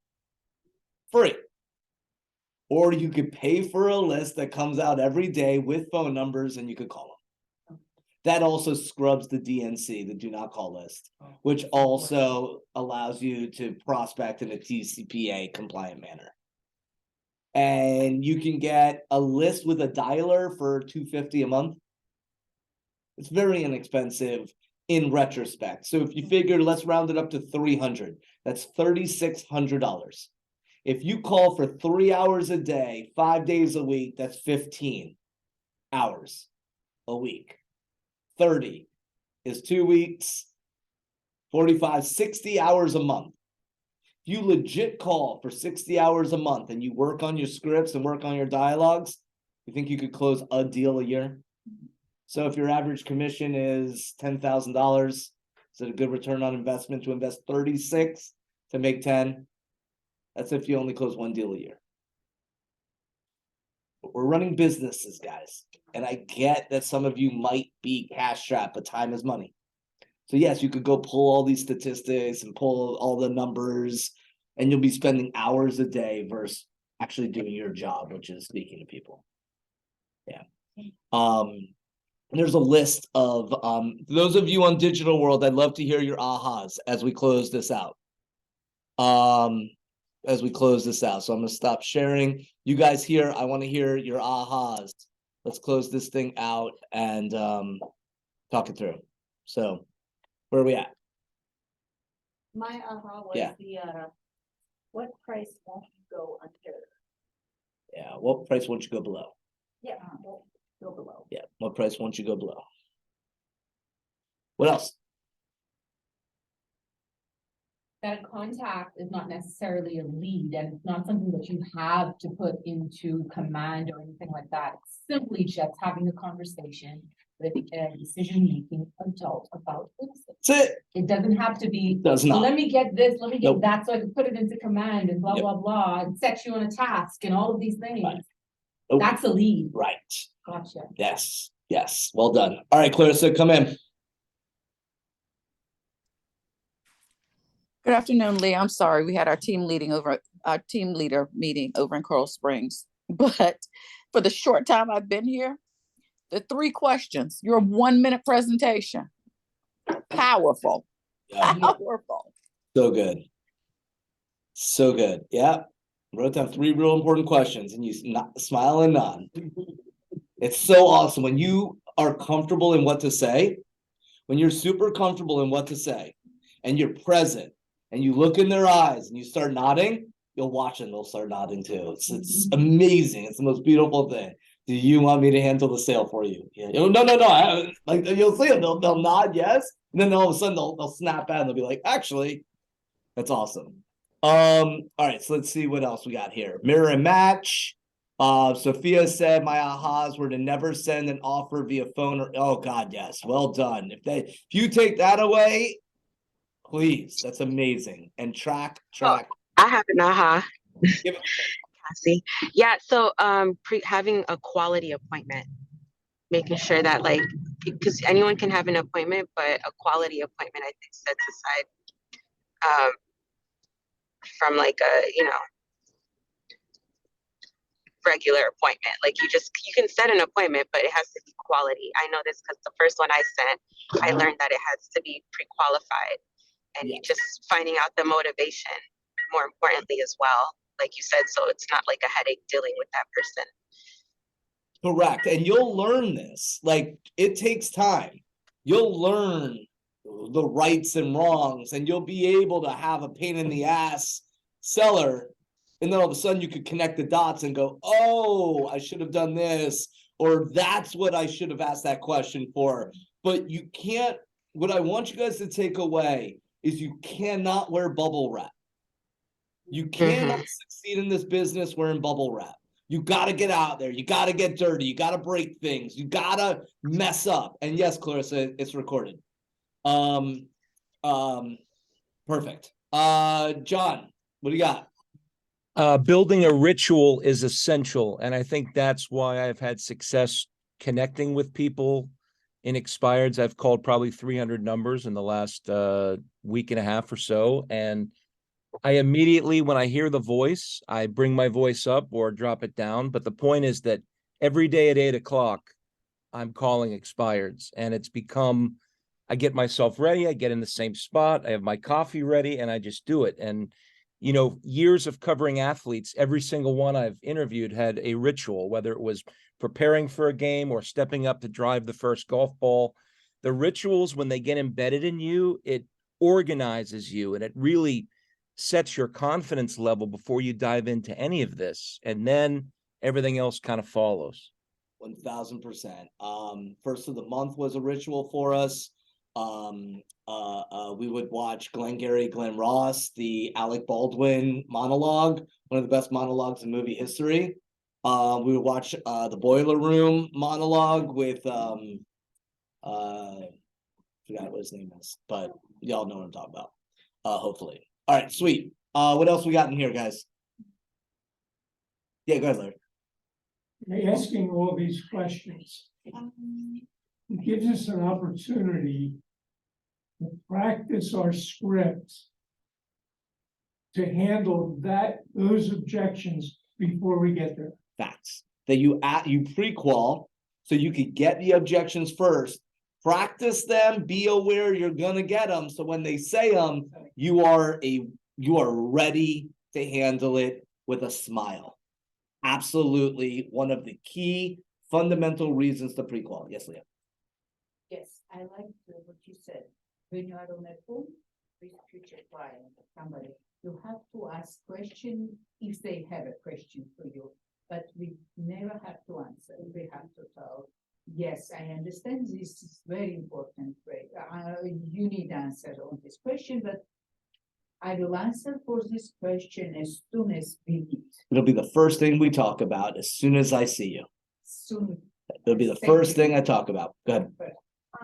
Free. Or you could pay for a list that comes out every day with phone numbers and you could call them. That also scrubs the DNC, the do not call list, which also allows you to prospect in a TCPA compliant manner. And you can get a list with a dialer for $250 a month. It's very inexpensive in retrospect. So if you figure, let's round it up to 300, that's $3,600. If you call for 3 hours a day, 5 days a week, that's 15 hours a week. 30 is 2 weeks, 45, 60 hours a month. If you legit call for 60 hours a month and you work on your scripts and work on your dialogues, you think you could close a deal a year? So if your average commission is $10,000, is it a good return on investment to invest 36 to make 10? That's if you only close one deal a year. But we're running businesses, guys. And I get that some of you might be cash strapped, but time is money. So yes, you could go pull all these statistics and pull all the numbers, and you'll be spending hours a day versus actually doing your job, which is speaking to people. Yeah. There's a list of those of you on Digital World, I'd love to hear your ahas as we close this out. So I'm gonna stop sharing. You guys here, I want to hear your ahas. Let's close this thing out and talk it through. So where are we at? My aha was Yeah. what price won't you go under? Yeah, what price won't you go below? Yeah, won't go below. Yeah, what price won't you go below? What else? that a contact is not necessarily a lead, and it's not something that you have to put into command or anything like that. It's simply just having a conversation with a decision-making adult about this. That's it. It doesn't have to be, Does well, not. let me get this, let me get Nope. that, so I can put it into command and blah, Yep. blah, blah, and set you on a task and all of these things. Right. Nope. That's a lead. Right. Gotcha. Yes. Yes. Well done. All right, Clarissa, come in. Good afternoon, Lee. I'm sorry, we had our team leader meeting over in Coral Springs. But for the short time I've been here, the 3 questions, your 1-minute presentation, powerful, Yeah. powerful. So good. So good. Yeah. Wrote down 3 real important questions and you smile and nod. It's so awesome when you are comfortable in what to say, when you're super comfortable in what to say and you're present and you look in their eyes and you start nodding, you'll watch them, they'll start nodding too. It's amazing. It's the most beautiful thing. Do you want me to handle the sale for you? Yeah. No. Like you'll see them, they'll nod yes, and then all of a sudden they'll snap out and they'll be like, actually, that's awesome. All right, so let's see what else we got here. Mirror and match. Sophia said my ahas were to never send an offer via phone or oh god, yes. Well done. If you take that away, please, that's amazing. And track. I have an aha. Give it- Cassie. Yeah, so having a quality appointment, making sure that like because anyone can have an appointment, but a quality appointment I think sets aside from like a regular appointment. Like you can set an appointment, but it has to be quality. I know this because the first one I sent, I learned that it has to be pre-qualified, and just finding out the motivation more importantly as well, like you said, so it's not like a headache dealing with that person. Correct. And you'll learn this. Like it takes time. You'll learn the rights and wrongs, and you'll be able to have a pain in the ass seller. And then all of a sudden you could connect the dots and go, oh, I should have done this, or that's what I should have asked that question for. But you can't, what I want you guys to take away is you cannot wear bubble wrap. You cannot succeed in this business wearing bubble wrap. You got to get out there. You got to get dirty. You got to break things. You got to mess up. And yes, Clarissa, it's recorded. Perfect. John, what do you got? Building a ritual is essential. And I think that's why I've had success connecting with people in expireds. I've called probably 300 numbers in the last week and a half or so. And I immediately, when I hear the voice, I bring my voice up or drop it down. But the point is that every day at 8 o'clock, I'm calling expireds, and it's become, I get myself ready. I get in the same spot. I have my coffee ready and I just do it. And, years of covering athletes, every single one I've interviewed had a ritual, whether it was preparing for a game or stepping up to drive the first golf ball. The rituals, when they get embedded in you, it organizes you and it really sets your confidence level before you dive into any of this. And then everything else kind of follows. 1000%. First of the month was a ritual for us. We would watch Glengarry Glen Ross, the Alec Baldwin monologue, one of the best monologues in movie history. We would watch the Boiler Room monologue with forgot what his name is, but y'all know what I'm talking about. Hopefully. All right, sweet. What else we got in here, guys? Yeah, go ahead, Larry. Asking all these questions, it gives us an opportunity to practice our scripts to handle those objections before we get there. Facts. That you pre-qual so you could get the objections first. Practice them, be aware you're gonna get them. So when they say them, you are ready to handle it with a smile. Absolutely one of the key fundamental reasons to pre-qual. Yes, Leah. Yes, I like what you said. When you are on a phone with future client, somebody, you have to ask questions if they have a question for you, but we never have to answer. We have to tell, yes, I understand this is very important. You need answer on this question, but I will answer for this question as soon as we meet. It'll be the first thing we talk about as soon as I see you. Soon. It'll be the Thank first you. thing I talk about. Go ahead.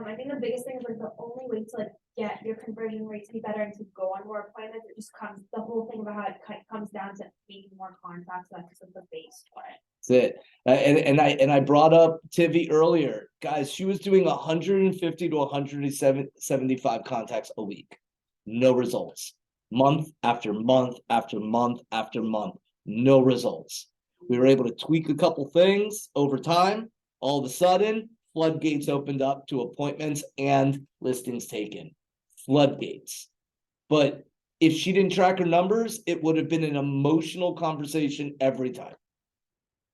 I think the biggest thing is like the only way to like get your conversion rate to be better and to go on more appointments, it just comes, the whole thing about how it comes down to making more contacts, that's just the base for it. That's it. And I brought up Tivi earlier. Guys, she was doing 150 to 175 contacts a week. No results. Month after month after month after month. No results. We were able to tweak a couple things over time. All of a sudden, floodgates opened up to appointments and listings taken. Floodgates. But if she didn't track her numbers, it would have been an emotional conversation every time.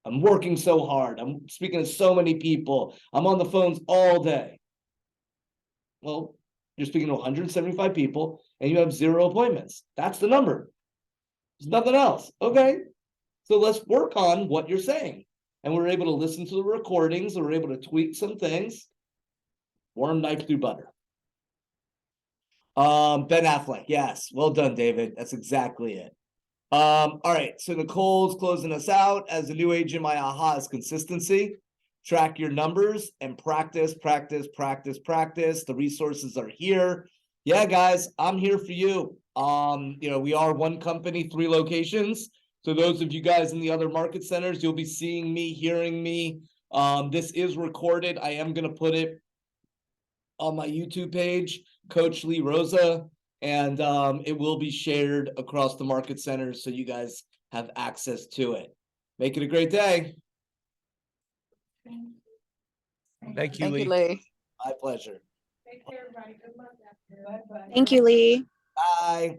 I'm working so hard. I'm speaking to so many people. I'm on the phones all day. Well, you're speaking to 175 people and you have 0 appointments. That's the number. There's nothing else. Okay. So let's work on what you're saying. And we're able to listen to the recordings. And we're able to tweak some things. Warm knife through butter. Ben Affleck. Yes. Well done, David. That's exactly it. All right, so Nicole's closing us out. As a new agent, my aha is consistency. Track your numbers and practice. The resources are here. Yeah, guys, I'm here for you. We are one company, 3 locations. So those of you guys in the other market centers, you'll be seeing me, hearing me. This is recorded. I am going to put it on my YouTube page, Coach Lee Rosa. And it will be shared across the market centers so you guys have access to it. Make it a great day. Thank you, Thank you, Lee. Lee. My pleasure. Take care, everybody. Good luck. Bye-bye. Thank you, Lee. Bye.